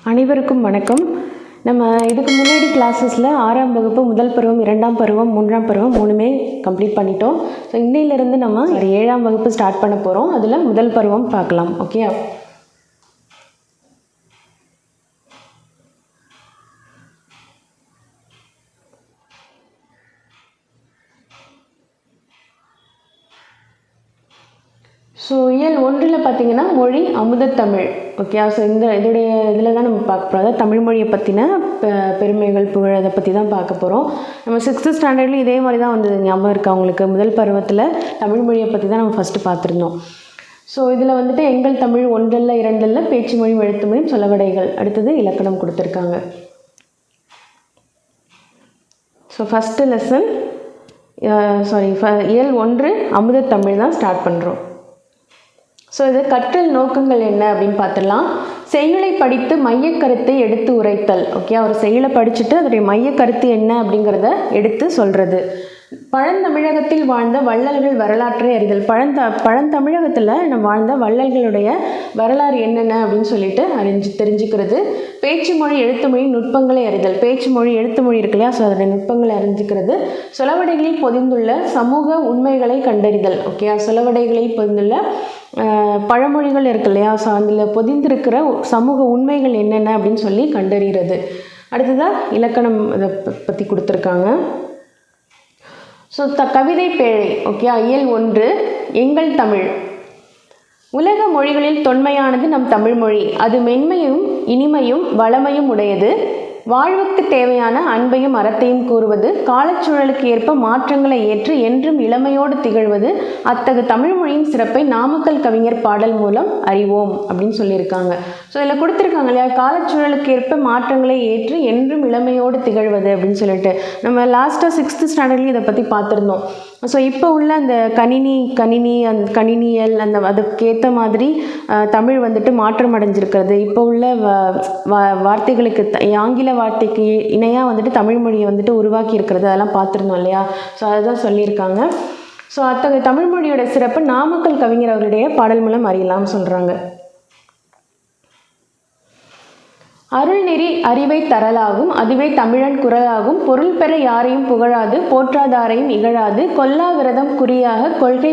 அனைவருக்கும் வணக்கம். நம்ம இதுக்கு முன்னாடி கிளாஸஸில் 6ஆம் வகுப்பு முதல் பருவம், 2ஆம் பருவம், 3ஆம் பருவம் மூணுமே கம்ப்ளீட் பண்ணிட்டோம். ஸோ இன்னையிலேருந்து நம்ம 7ஆம் வகுப்பு ஸ்டார்ட் பண்ண போகிறோம். அதில் முதல் பருவம் பார்க்கலாம். ஓகே, ஸோ இயல் 1 பார்த்தீங்கன்னா மொழி அமுதத்தமிழ். ஓகே, ஸோ இதில் தான் நம்ம பார்க்க போகிறோம். அதாவது தமிழ் மொழியை பற்றின பெருமைகள், புகழ், அதை பற்றி தான் பார்க்க போகிறோம். நம்ம 6th ஸ்டாண்டர்ட்லேயும் இதே மாதிரி தான் வந்தது. ஞாபகம் இருக்கா அவங்களுக்கு? முதல் பருவத்தில் தமிழ் மொழியை பற்றி தான் நம்ம ஃபஸ்ட்டு பார்த்துருந்தோம். ஸோ இதில் வந்துட்டு எங்கள் தமிழ் 1 2 பேச்சு மொழி, எழுத்து மொழி, சொலவடைகள், அடுத்தது இலக்கணம் கொடுத்துருக்காங்க. ஸோ ஃபஸ்ட்டு லெசன் இயல் 1 அமுதத்தமிழ் தான் ஸ்டார்ட் பண்ணுறோம். ஸோ இது கற்றல் நோக்கங்கள் என்ன அப்படின்னு பார்த்துடலாம். செய்யுளை படித்து மையக்கருத்தை எடுத்து உரைத்தல். ஓகே, ஒரு செய்யுளை படிச்சுட்டு அதோடைய மையக்கருத்து என்ன அப்படிங்கிறத எடுத்து சொல்கிறது. பழந்தமிழகத்தில் வாழ்ந்த வள்ளல்கள் வரலாற்றை அறிதல். பழந்தமிழகத்தில் வாழ்ந்த வள்ளல்களுடைய வரலாறு என்னென்ன அப்படின்னு சொல்லிட்டு தெரிஞ்சுக்கிறது. பேச்சு மொழி, எழுத்து மொழி நுட்பங்களை அறிதல். பேச்சு மொழி, எழுத்து மொழி இருக்கு இல்லையா, ஸோ அதோடைய நுட்பங்களை அறிஞ்சிக்கிறது. சொலவடைகளில் பொதிந்துள்ள சமூக உண்மைகளை கண்டறிதல். ஓகே, சொலவடைகளில் பொதிந்துள்ள பழமொழிகள் இருக்கு இல்லையா, ஸோ அதில் பொதிந்திருக்கிற சமூக உண்மைகள் என்னென்ன அப்படின்னு சொல்லி கண்டறிகிறது. அடுத்ததாக இலக்கணம் இதை பற்றி கொடுத்துருக்காங்க. ஸோ கவிதை பேழை. ஓகே, இயல் 1 எங்கள் தமிழ். உலக மொழிகளில் தொன்மையானது நம் தமிழ் மொழி. அது மென்மையும் இனிமையும் வளமையும் உடையது. வாழ்வுக்கு தேவையான அன்பையும் அறத்தையும் கூறுவது. காலச்சூழலுக்கு ஏற்ப மாற்றங்களை ஏற்று என்றும் இளமையோடு திகழ்வது. அத்தகு தமிழ் மொழியின் சிறப்பை நாமக்கல் கவிஞர் பாடல் மூலம் அறிவோம் அப்படின்னு சொல்லியிருக்காங்க. ஸோ இதில் கொடுத்துருக்காங்க இல்லையா, காலச்சூழலுக்கு ஏற்ப மாற்றங்களை ஏற்று என்றும் இளமையோடு திகழ்வது அப்படின்னு சொல்லிட்டு. நம்ம லாஸ்ட்டாக 6th ஸ்டாண்டர்ட்லேயும் இதை பற்றி பார்த்துருந்தோம். ஸோ இப்போ உள்ள அந்த கணினியல் அதுக்கேற்ற மாதிரி தமிழ் வந்துட்டு மாற்றம் அடைஞ்சிருக்கிறது. இப்போ உள்ள வார்த்தைகளுக்கு ஆங்கில வார்த்தைக்கு இணையாக வந்துட்டு தமிழ் மொழியை வந்துட்டு உருவாக்கி இருக்கிறது, அதெல்லாம் பார்த்துருந்தோம் இல்லையா. ஸோ அதுதான் சொல்லியிருக்காங்க. ஸோ அத்தகைய தமிழ் மொழியோட சிறப்பு நாமக்கல் கவிஞர் அவருடைய பாடல் மூலம் அறியலாம்னு சொல்கிறாங்க. அருள்நெறி அறிவை தரலாகும், அதுவே தமிழன் குரலாகும். பொருள் பெற யாரையும் புகழாது, போற்றாதாரையும் இகழாது. கொல்லா விரதம் குறியாக, கொள்கை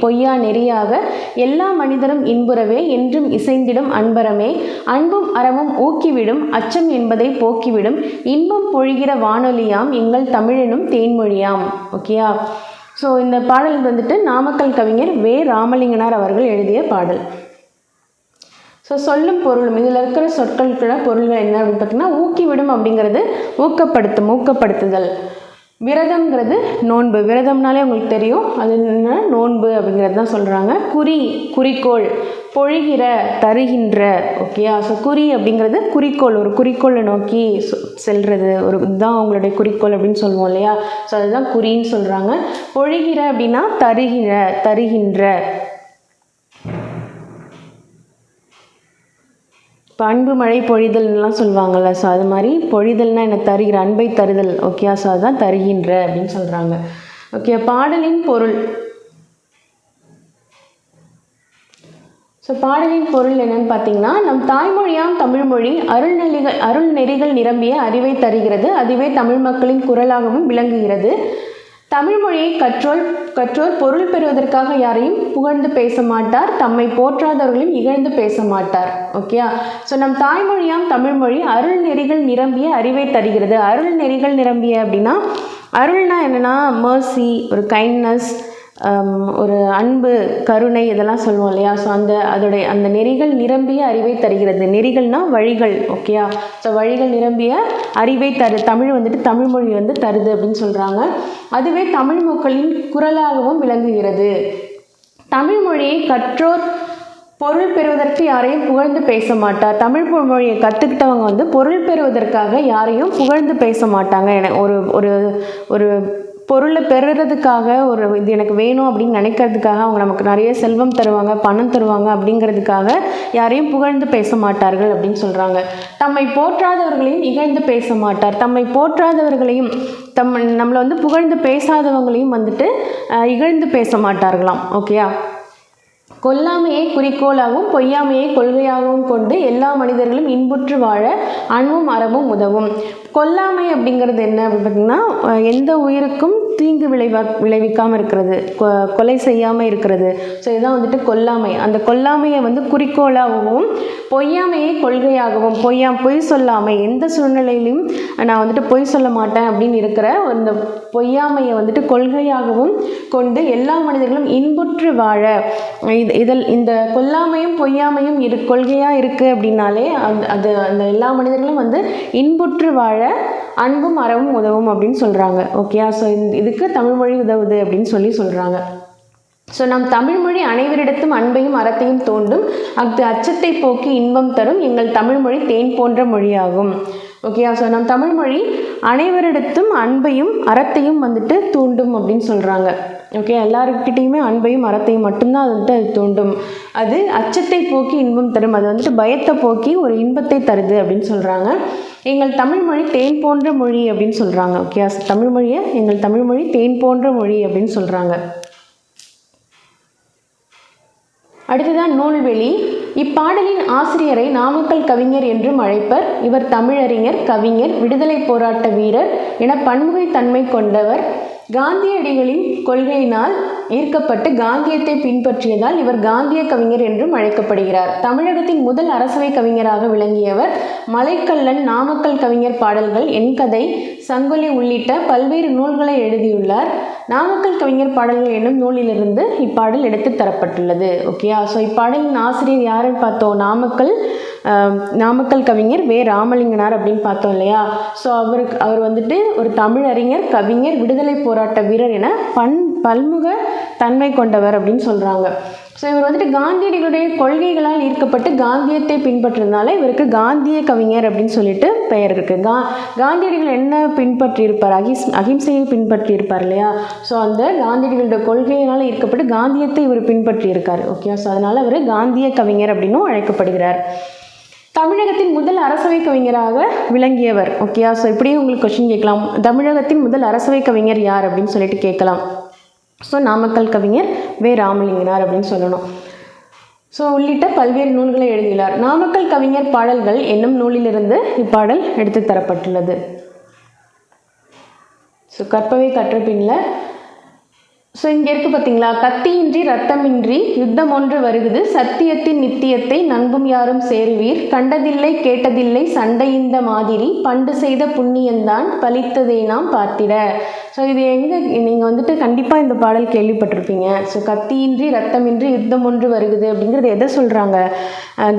பொய்யா நெறியாக. எல்லா மனிதரும் இன்புறவே, என்றும் இசைந்திடும் அன்பரமே. அன்பும் அறமும் ஊக்கிவிடும், அச்சம் என்பதை போக்கிவிடும். இன்பம் பொழிகிற வானொலியாம், எங்கள் தமிழெனும் தேன்மொழியாம். ஓகேயா. ஸோ இந்த பாடல் வந்துட்டு நாமக்கல் கவிஞர் வே. ராமலிங்கனார் அவர்கள் எழுதிய பாடல். ஸோ சொல்லும் பொருளும் இதில் இருக்கிற சொற்களுக்குள்ள பொருள்கள் என்ன அப்படின்னு பார்த்தீங்கன்னா, ஊக்கிவிடும் அப்படிங்கிறது ஊக்கப்படுத்துதல். விரதம்ங்கிறது நோன்பு. விரதம்னாலே உங்களுக்கு தெரியும், அது என்ன நோன்பு அப்படிங்கிறது தான் சொல்கிறாங்க. குறிக்கோள், பொழிகிற, தருகின்ற. ஓகேயா. ஸோ குறி அப்படிங்கிறது குறிக்கோள், ஒரு குறிக்கோளை நோக்கி செல்றது, ஒரு இதுதான் அவங்களுடைய குறிக்கோள் அப்படின்னு சொல்லுவோம் இல்லையா. ஸோ அதுதான் குறின்னு சொல்கிறாங்க. பொழிகிற அப்படின்னா தருகின்ற. இப்போ அன்பு மழை பொழிதல்லாம் சொல்லுவாங்கள்ல, ஸோ அது மாதிரி பொழிதல்னா என்ன, தருகிற, அன்பை தருதல். ஓகே, ஸோ அதுதான் தருகின்ற அப்படின்னு சொல்கிறாங்க. ஓகே, பாடலின் பொருள். ஸோ பாடலின் பொருள் என்னன்னு பார்த்தீங்கன்னா, நம் தாய்மொழியாம் தமிழ்மொழி அருள் நெறிகள் நிரம்பிய அறிவை தருகிறது. அதுவே தமிழ் மக்களின் குரலாகவும் விளங்குகிறது. தமிழ் மொழியை கற்றோர் பொருள் பெறுவதற்காக யாரையும் புகழ்ந்து பேச மாட்டார், தம்மை போற்றாதவர்களையும் இகழ்ந்து பேச மாட்டார். ஓகே, ஸோ நம் தாய்மொழியாம் தமிழ்மொழி அருள் நெறிகள் நிரம்பிய அறிவை தருகிறது. அருள் நெறிகள் நிரம்பிய அப்படின்னா, அருள்னா என்னென்னா மர்சி, ஒரு கைண்ட்னஸ், ஒரு அன்பு, கருணை, இதெல்லாம் சொல்லுவோம் இல்லையா. ஸோ அந்த நெறிகள் நிரம்பிய அறிவை தருகிறது. நெறிகள்னா வழிகள். ஓகேயா. ஸோ வழிகள் நிரம்பிய அறிவை தமிழ் வந்துட்டு தமிழ் மொழி தருது அப்படின்னு சொல்கிறாங்க. அதுவே தமிழ் மக்களின் குரலாகவும் விளங்குகிறது. தமிழ் மொழியை கற்றோர் பொருள் பெறுவதற்கு யாரையும் புகழ்ந்து பேச மாட்டார். தமிழ் மொழியை கற்றுக்கிட்டவங்க பொருள் பெறுவதற்காக யாரையும் புகழ்ந்து பேச மாட்டாங்க. ஒரு பொருளை பெறுறதுக்காக, இது எனக்கு வேணும் அப்படின்னு நினைக்கிறதுக்காக அவங்க நமக்கு நிறைய செல்வம் தருவாங்க, பணம் தருவாங்க அப்படிங்கிறதுக்காக யாரையும் புகழ்ந்து பேச மாட்டார்கள் அப்படின்னு சொல்கிறாங்க. தம்மை போற்றாதவர்களையும் இகழ்ந்து பேச மாட்டார். தம்மை போற்றாதவர்களையும் நம்மளை புகழ்ந்து பேசாதவங்களையும் இகழ்ந்து பேச மாட்டார்களாம். ஓகேயா. கொல்லாமையை குறிக்கோளாகவும் பொய்யாமையை கொள்கையாகவும் கொண்டு எல்லா மனிதர்களும் இன்புற்று வாழ அன்பும் அறமும் உதவும். கொல்லாமை அப்படிங்கிறது என்ன அப்படின்னு பார்த்திங்கன்னா, எந்த உயிருக்கும் தீங்கு விளைவிக்காமல் இருக்கிறது, கொலை செய்யாமல் இருக்கிறது. ஸோ இதுதான் வந்துட்டு கொல்லாமை. அந்த கொல்லாமையை வந்து குறிக்கோளாகவும் பொய்யாமையை கொள்கையாகவும், பொய் சொல்லாமை, எந்த சூழ்நிலையிலையும் நான் வந்துட்டு பொய் சொல்ல மாட்டேன் அப்படின்னு இருக்கிற அந்த பொய்யாமையை வந்துட்டு கொள்கையாகவும் கொண்டு எல்லா மனிதர்களும் இன்புற்று வாழ. இந்த கொல்லாமையும் பொய்யாமையும் கொள்கையாக இருக்குது அப்படின்னாலே அந்த எல்லா மனிதர்களும் வந்து இன்புற்று வாழ அன்பும் அறமும் உதவும் அப்படின்னு சொல்கிறாங்க. ஓகே, ஸோ இதுக்கு தமிழ்மொழி உதவுது அப்படின்னு சொல்கிறாங்க. ஸோ நம் தமிழ்மொழி அனைவரிடத்தும் அன்பையும் அறத்தையும் தோண்டும், அச்சத்தை போக்கி இன்பம் தரும் எங்கள் தமிழ்மொழி தேன் போன்ற மொழியாகும். ஓகே, ஸோ நம் தமிழ்மொழி அனைவரிடத்தும் அன்பையும் அறத்தையும் வந்துட்டு தூண்டும் அப்படின்னு சொல்கிறாங்க. ஓகே, எல்லாருக்கிட்டையுமே அன்பையும் அறத்தையும் மட்டும்தான் அது வந்துட்டு அது தூண்டும். அது அச்சத்தை போக்கி இன்பம் தரும், அது வந்துட்டு பயத்தை போக்கி ஒரு இன்பத்தை தருது அப்படின்னு சொல்கிறாங்க. எங்கள் தமிழ்மொழி தேன் போன்ற மொழி அப்படின்னு சொல்கிறாங்க. ஓகே, தமிழ்மொழியை எங்கள் தமிழ்மொழி தேன் போன்ற மொழி அப்படின்னு சொல்கிறாங்க. அடுத்ததான் நூல்வெளி. இப்பாடலின் ஆசிரியரை நாமக்கல் கவிஞர் என்றும் அழைப்பர். இவர் தமிழறிஞர், கவிஞர், விடுதலை போராட்ட வீரர் என பன்முகை தன்மை கொண்டவர். காந்தியடிகளின் கொள்கையினால் ஈர்க்கப்பட்டு காந்தியத்தை பின்பற்றியதால் இவர் காந்திய கவிஞர் என்றும் அழைக்கப்படுகிறார். தமிழகத்தின் முதல் அரசவை கவிஞராக விளங்கியவர். மலைக்கல்லன், நாமக்கல் கவிஞர் பாடல்கள், என் கதை, சங்கொலி உள்ளிட்ட பல்வேறு நூல்களை எழுதியுள்ளார். நாமக்கல் கவிஞர் பாடல்கள் என்னும் நூலிலிருந்து இப்பாடல் எடுத்து தரப்பட்டுள்ளது. ஓகேயா, ஸோ இப்பாடலின் ஆசிரியர் யாருன்னு பார்த்தோம், நாமக்கல் கவிஞர் வே ராமலிங்கனார் அப்படின்னு பார்த்தோம் இல்லையா. ஸோ அவர் வந்துட்டு ஒரு தமிழறிஞர், கவிஞர், விடுதலை போராட்ட வீரர் என பல்முக தன்மை கொண்டவர் அப்படின்னு சொல்கிறாங்க. ஸோ இவர் வந்துட்டு காந்தியடிகளுடைய கொள்கைகளால் ஈர்க்கப்பட்டு காந்தியத்தை பின்பற்றுறதுனால இவருக்கு காந்திய கவிஞர் அப்படின்னு சொல்லிட்டு பெயர் இருக்குது. காந்தியடிகள் என்ன பின்பற்றியிருப்பார், அகிம்சையை பின்பற்றியிருப்பார் இல்லையா. ஸோ அந்த காந்தியடிகளுடைய கொள்கையினால் ஈர்க்கப்பட்டு காந்தியத்தை இவர் பின்பற்றியிருக்கார். ஓகே, ஸோ அதனால் அவர் காந்திய கவிஞர் அப்படின்னும் அழைக்கப்படுகிறார். தமிழகத்தின் முதல் அரசவை கவிஞராக விளங்கியவர். ஓகேயா, ஸோ இப்படியே உங்களுக்கு கொஸ்டின் கேட்கலாம், தமிழகத்தின் முதல் அரசவை கவிஞர் யார் அப்படின்னு சொல்லிட்டு கேட்கலாம். ஸோ நாமக்கல் கவிஞர் வே ராமலிங்கனார் அப்படின்னு சொல்லணும். ஸோ உள்ளிட்ட பல்வேறு நூல்களை எழுதியுள்ளார். நாமக்கல் கவிஞர் பாடல்கள் என்னும் நூலிலிருந்து இப்பாடல் எடுத்து தரப்பட்டுள்ளது. ஸோ கற்பவை கற்ற பின்னில் ஸோ இங்கே இருக்குது பார்த்தீங்களா, கத்தியின்றி ரத்தமின்றி யுத்தம் ஒன்று வருகுது, சத்தியத்தின் நித்தியத்தை நண்பும் யாரும் சேருவீர், கண்டதில்லை கேட்டதில்லை சண்டை இந்த மாதிரி, பண்டு செய்த புண்ணியந்தான் பலித்ததை நாம் பார்த்திட. ஸோ இது எங்கே நீங்கள் வந்துட்டு கண்டிப்பாக இந்த பாடல் கேள்விப்பட்டிருப்பீங்க. ஸோ கத்தியின்றி ரத்தமின்றி யுத்தம் ஒன்று வருகுது அப்படிங்கிறது எதை சொல்கிறாங்க,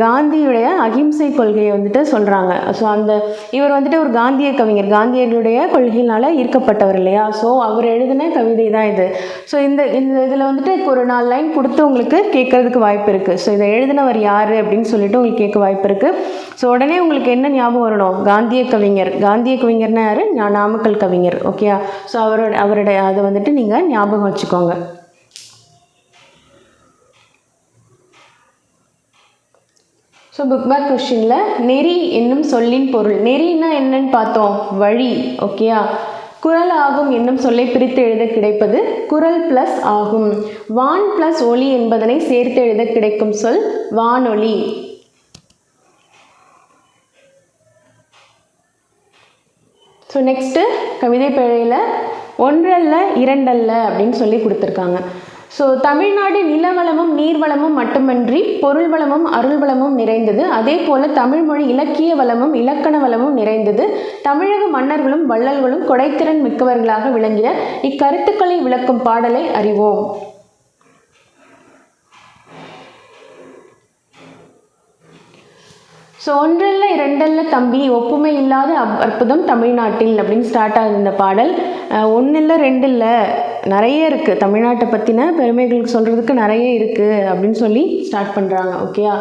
காந்தியுடைய அகிம்சை கொள்கையை வந்துட்டு சொல்கிறாங்க. ஸோ இவர் வந்துட்டு ஒரு காந்திய கவிஞர், காந்தியர்களுடைய கொள்கையினால் ஈர்க்கப்பட்டவர் இல்லையா. ஸோ அவர் எழுதின கவிதை தான் இது. ஸோ இந்த இதில் வந்துட்டு ஒரு 4 லைன் கொடுத்து உங்களுக்கு கேட்கறதுக்கு வாய்ப்பு இருக்குது. ஸோ இதை எழுதினவர் யார் அப்படின்னு சொல்லிட்டு உங்களுக்கு கேட்க வாய்ப்பு இருக்குது. ஸோ உடனே உங்களுக்கு என்ன ஞாபகம் வரணும், காந்திய கவிஞர். காந்திய கவிஞர்னா யார், நாமக்கல் கவிஞர். ஓகே, ஸோ அவருடைய அதை வந்துட்டு நீங்கள் ஞாபகம் வச்சுக்கோங்க. ஸோ புக் பேக் கொஸ்டினில் நெறி என்னும் சொல்லின் பொருள், நெறின்னா என்னன்னு பார்த்தோம், வழி. ஓகேயா, குரல் ஆகும் என்னும் சொல்லை பிரித்து எழுத கிடைப்பது குரல் பிளஸ் ஆகும். வான் பிளஸ் ஒளி என்பதனை சேர்த்து எழுத கிடைக்கும் சொல் வானொலி. ஸோ நெக்ஸ்ட்டு கவிதை பிழையில் ஒன்றல்ல இரண்டல்ல அப்படின்னு சொல்லி கொடுத்துருக்காங்க. ஸோ தமிழ்நாடு நிலவளமும் நீர்வளமும் மட்டுமன்றி பொருள் வளமும் அருள் வளமும் நிறைந்தது. அதே போல தமிழ்மொழி இலக்கிய வளமும் இலக்கண வளமும் நிறைந்தது. தமிழக மன்னர்களும் வள்ளல்களும் கொடைத்திறன் மிக்கவர்களாக விளங்கிய இக்கருத்துக்களை விளக்கும் பாடலை அறிவோம். ஸோ ஒன்றல்ல இரண்டல்ல தம்பி, ஒப்புமை இல்லாத அற்புதம் தமிழ்நாட்டில் அப்படின்னு ஸ்டார்ட் ஆகுது இந்த பாடல். ஒன்றில்லை ரெண்டில்லை, நிறைய இருக்குது, தமிழ்நாட்டை பற்றின பெருமைகளுக்கு சொல்கிறதுக்கு நிறைய இருக்குது அப்படின்னு சொல்லி ஸ்டார்ட் பண்ணுறாங்க. ஓகேயா,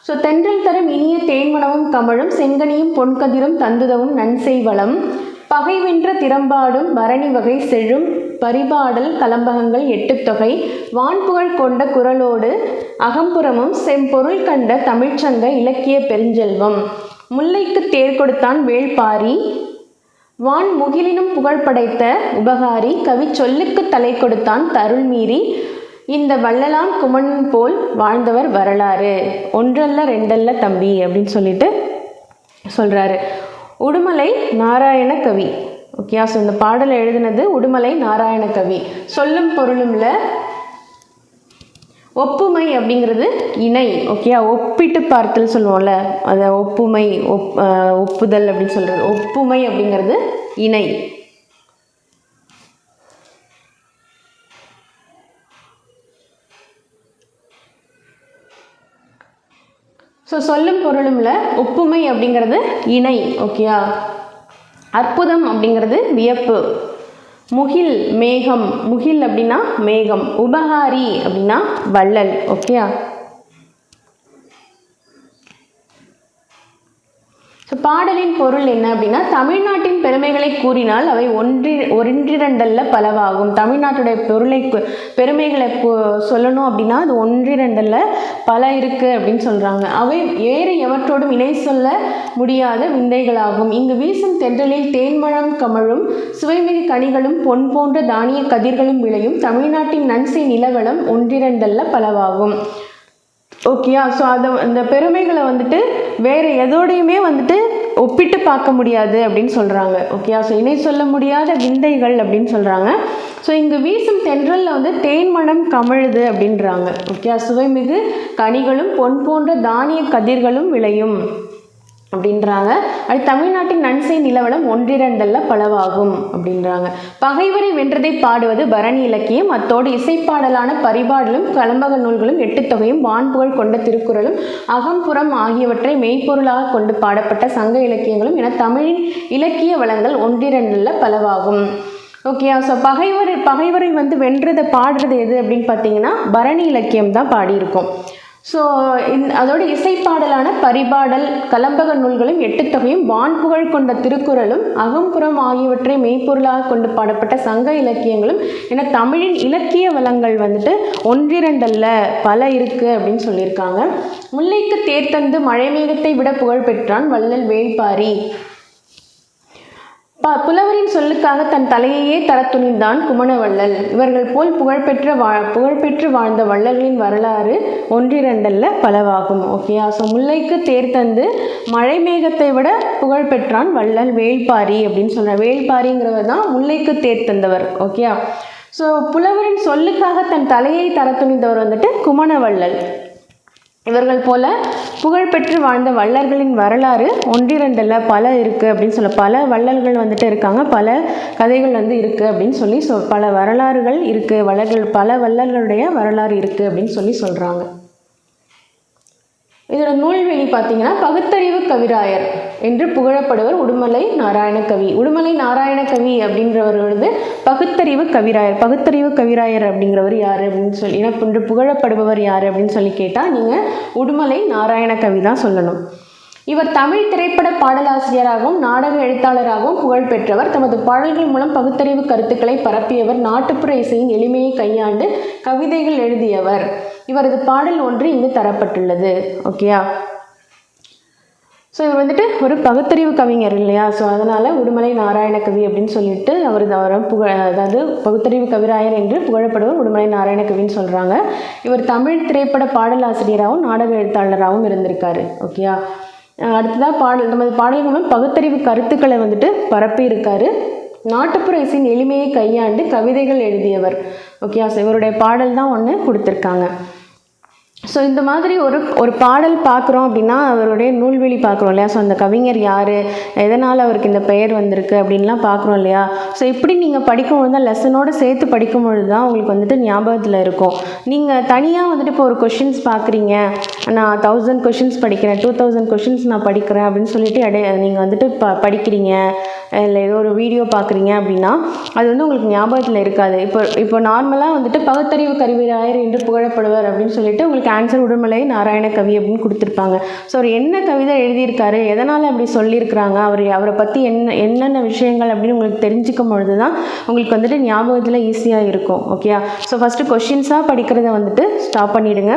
ஸோ தென்றல் தரும் இனிய தேன்மணமும் கமழும் செங்கனியும் பொன்கதிரும் தந்துதவும் நன்செய் வளம், பகை வென்ற திறம்பாடும் பரணி வகை செழும் பரிபாடல் கலம்பகங்கள் 8 தொகை, வான்புகழ் கொண்ட குரலோடு அகம்புறமும் செம்பொருள் கண்ட தமிழ்ச்சங்க இலக்கிய பெருஞ்செல்வம், முல்லைக்கு தேர் கொடுத்தான் வேள்பாரி, வான் முகிலினும் புகழ் படைத்த உபகாரி, கவி சொல்லுக்கு தலை கொடுத்தான் தருள் மீறி, இந்த வள்ளலாம் குமணன் போல் வாழ்ந்தவர் வரலாறு, ஒன்றல்ல ரெண்டல்ல தம்பி அப்படின்னு சொல்லிட்டு சொல்கிறாரு. உடுமலை நாராயண கவி. ஓகே, ஸோ இந்த பாடலை எழுதினது உடுமலை நாராயண கவி. சொல்லும் பொருளும்ல ஒப்புமை அப்படிங்கிறது இணை. ஓகே, ஒப்பிட்டு பார்த்தல் சொல்லுவோம்ல, அதை ஒப்புமை ஒப்புதல் அப்படின்னு சொல்கிறது. ஒப்புமை அப்படிங்கிறது இணை. ஸோ சொல்லும் பொருளும்ல ஒப்புமை அப்படிங்கிறது இணை. ஓகேயா. அற்புதம் அப்படிங்கிறது வியப்பு. முகில் மேகம், முகில் அப்படின்னா மேகம். உபகாரி அப்படின்னா வள்ளல். ஓகேயா. ஸோ பாடலின் பொருள் என்ன அப்படின்னா, தமிழ்நாட்டின் பெருமைகளை கூறினால் அவை ஒன்றிரண்டல்ல பலவாகும். தமிழ்நாட்டுடைய பெருமைகளை சொல்லணும் அப்படின்னா அது ஒன்றிரண்டல்ல பல இருக்குது அப்படின்னு சொல்கிறாங்க. அவை வேறு எவற்றோடும் இணை சொல்ல முடியாத விந்தைகளாகும். இங்கு வீசும் தென்றலில் தேன்மழம் கமழும் சுவைமிகு கனிகளும் பொன் போன்ற தானிய கதிர்களும் விளையும் தமிழ்நாட்டின் நன்சை நிலவளம் ஒன்றிரண்டல்ல பலவாகும். ஓகேயா. ஸோ அந்த பெருமைகளை வந்துட்டு வேறு எதோடையுமே வந்துட்டு ஒப்பிட்டு பார்க்க முடியாது அப்படின்னு சொல்கிறாங்க. ஓகேயா. ஸோ இணை சொல்ல முடியாத விந்தைகள் அப்படின்னு சொல்கிறாங்க. ஸோ இங்கே வீசும் தென்றலில் வந்து தேன்மணம் கமழுது அப்படின்றாங்க. ஓகேயா. சுவைமிகு கனிகளும் பொன் போன்ற தானிய கதிர்களும் விளையும் அப்படின்றாங்க. அது தமிழ்நாட்டின் நன்சை நிலவளம் ஒன்றிரண்டல்ல பலவாகும் அப்படின்றாங்க. பகைவரை வென்றதை பாடுவது பரணி இலக்கியம். அத்தோடு இசைப்பாடலான பரிபாடலும் கலம்பக நூல்களும் எட்டுத்தொகையும் வான்புகழ் கொண்ட திருக்குறளும் அகம்புறம் ஆகியவற்றை மெய்ப்பொருளாக கொண்டு பாடப்பட்ட சங்க இலக்கியங்களும் என தமிழின் இலக்கிய வளங்கள் ஒன்றிரண்டல்ல பலவாகும். ஓகே. ஸோ பகைவரை வந்து வென்றதை பாடுறது எது அப்படின்னு பார்த்தீங்கன்னா பரணி இலக்கியம் தான் பாடியிருக்கோம். ஸோ அதோட இசைப்பாடலான பரிபாடல் கலம்பக நூல்களும் எட்டுத்தொகையும் வான்புகழ் கொண்ட திருக்குறளும் அகம்புறம் ஆகியவற்றை மெய்ப்பொருளாக கொண்டு பாடப்பட்ட சங்க இலக்கியங்களும் என தமிழின் இலக்கிய வளங்கள் வந்துட்டு ஒன்றிரண்டல்ல பல இருக்குது அப்படின்னு சொல்லியிருக்காங்க. முல்லைக்கு தேர்தந்து மழை மேகத்தை விட புகழ் பெற்றான் வள்ளல் வேள்பாரி. புலவரின் சொல்லுக்காக தன் தலையையே தர துணிந்தான் குமணவள்ளல். இவர்கள் போல் புகழ்பெற்று வாழ்ந்த வள்ளல்களின் வரலாறு ஒன்றிரண்டல்ல பலவாகும். ஓகேயா. ஸோ முல்லைக்கு தேர் தந்து மழை மேகத்தை விட புகழ் பெற்றான் வள்ளல் வேள்பாரி அப்படின்னு சொல்கிறார். வேள்பாரிங்கிறவர் தான் முல்லைக்கு தேர் தந்தவர். ஓகேயா. ஸோ புலவரின் சொல்லுக்காக தன் தலையை தர துணிந்தவர் வந்துட்டு குமணவள்ளல். இவர்கள் போல புகழ்பெற்று வாழ்ந்த வள்ளல்களின் வரலாறு ஒன்றிரண்டல்ல பல இருக்குது அப்படின்னு சொல்ல, பல வள்ளல்கள் வந்துட்டு இருக்காங்க, பல கதைகள் வந்து இருக்குது அப்படின்னு சொல்லி பல வரலாறுகள் இருக்குது, பல வள்ளல்களுடைய வரலாறு இருக்குது அப்படின்னு சொல்லி சொல்கிறாங்க. இதோட நூல்வெளி பார்த்தீங்கன்னா பகுத்தறிவு கவிராயர் என்று புகழப்படுவர் உடுமலை நாராயண கவி. உடுமலை நாராயண கவி அப்படின்றவர் வந்து பகுத்தறிவு கவிராயர். பகுத்தறிவு கவிராயர் அப்படிங்கிறவர் யார் அப்படின்னு சொல்லி என்று புகழப்படுபவர் யார் அப்படின்னு சொல்லி கேட்டால் நீங்கள் உடுமலை நாராயண கவி தான் சொல்லணும். இவர் தமிழ் திரைப்பட பாடலாசிரியராகவும் நாடக எழுத்தாளராகவும் புகழ் பெற்றவர். தமது பாடல்கள் மூலம் பகுத்தறிவு கருத்துக்களை பரப்பியவர். நாட்டுப்புற இசையின் எளிமையை கையாண்டு கவிதைகள் எழுதியவர். இவரது பாடல் ஒன்று இங்கு தரப்பட்டுள்ளது. ஓகேயா. ஸோ இவர் வந்துட்டு ஒரு பகுத்தறிவு கவிஞர் இல்லையா. ஸோ அதனால் உடுமலை நாராயண கவி அப்படின்னு சொல்லிட்டு அதாவது பகுத்தறிவு கவிராயர் என்று புகழப்படுவர் உடுமலை நாராயண கவின்னு சொல்கிறாங்க. இவர் தமிழ் திரைப்பட பாடலாசிரியராகவும் நாடக எழுத்தாளராகவும் இருந்திருக்காரு. ஓகேயா. அடுத்ததாக நமது பாடல்கள் மூலம் பகுத்தறிவு கருத்துக்களை வந்துட்டு பரப்பி இருக்காரு. நாட்டுப்புற இசையின் எளிமையை கையாண்டு கவிதைகள் எழுதியவர். ஓகே. ஸோ இவருடைய பாடல் தான் ஒன்று கொடுத்துருக்காங்க. ஸோ இந்த மாதிரி ஒரு பாடல் பார்க்குறோம் அப்படின்னா அவருடைய நூல்வெளி பார்க்குறோம் இல்லையா. ஸோ அந்த கவிஞர் யார், எதனால் அவருக்கு இந்த பெயர் வந்திருக்கு அப்படின்லாம் பார்க்குறோம் இல்லையா. ஸோ இப்படி நீங்கள் படிக்கும்பொழுது தான் லெசனோடு சேர்த்து படிக்கும்பொழுது தான் உங்களுக்கு வந்துட்டு ஞாபகத்தில் இருக்கும். நீங்கள் தனியாக வந்துட்டு இப்போ ஒரு கொஷின்ஸ் பார்க்குறீங்க, நான் 1000 கொஷின்ஸ் படிக்கிறேன், 2000 கொஷின்ஸ் நான் படிக்கிறேன் அப்படின்னு சொல்லிட்டு நீங்கள் வந்துட்டு படிக்கிறீங்க, இல்லை ஏதோ ஒரு வீடியோ பார்க்குறீங்க அப்படின்னா அது வந்து உங்களுக்கு ஞாபகத்தில் இருக்காது. இப்போ நார்மலாக வந்துட்டு பகுத்தறிவு கவிராயர் என்று புகழப்படுவர் அப்படின்னு சொல்லிட்டு உங்களுக்கு ஆன்சர் உடுமலை நாராயண கவி அப்படின்னு கொடுத்துருப்பாங்க. ஸோ அவர் என்ன கவிதை எழுதியிருக்காரு, எதனால் அப்படி சொல்லியிருக்கிறாங்க, அவரை பற்றி என்னென்ன விஷயங்கள் அப்படின்னு உங்களுக்கு தெரிஞ்சுக்கும் பொழுது தான் உங்களுக்கு வந்துட்டு ஞாபகத்தில் ஈஸியாக இருக்கும். ஓகேயா. ஸோ ஃபஸ்ட்டு கொஷின்ஸாக படிக்கிறத வந்துட்டு ஸ்டாப் பண்ணிவிடுங்க.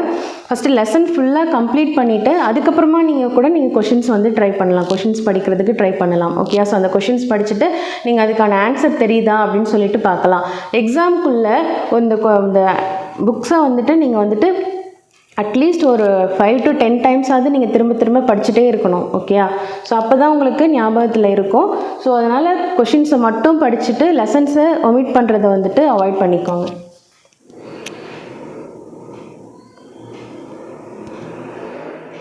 ஃபஸ்ட்டு லெசன் ஃபுல்லாக ஃபுல்லாக கம்ப்ளீட் பண்ணிவிட்டு அதுக்கப்புறமா நீங்கள் கொஷின்ஸ் வந்து ட்ரை பண்ணலாம், கொஷின்ஸ் படிக்கிறதுக்கு ட்ரை பண்ணலாம். ஓகே, ஸோ அந்த கொஷின்ஸ் படிச்சுட்டு நீங்கள் அதுக்கான ஆன்சர் தெரியுதா அப்படின்னு சொல்லிட்டு பார்க்கலாம். எக்ஸாம்குள்ளே இந்த புக்ஸை வந்துட்டு நீங்கள் வந்துட்டு அட்லீஸ்ட் ஒரு 5 to 10 டைம்ஸாவது நீங்கள் திரும்ப திரும்ப படிச்சுட்டே இருக்கணும். ஓகேயா, ஸோ அப்போ தான் உங்களுக்கு ஞாபகத்தில் இருக்கும். ஸோ அதனால் கொஷின்ஸை மட்டும் படிச்சுட்டு லெசன்ஸை ஒமிட் பண்ணுறதை வந்துட்டு அவாய்ட் பண்ணிக்கோங்க.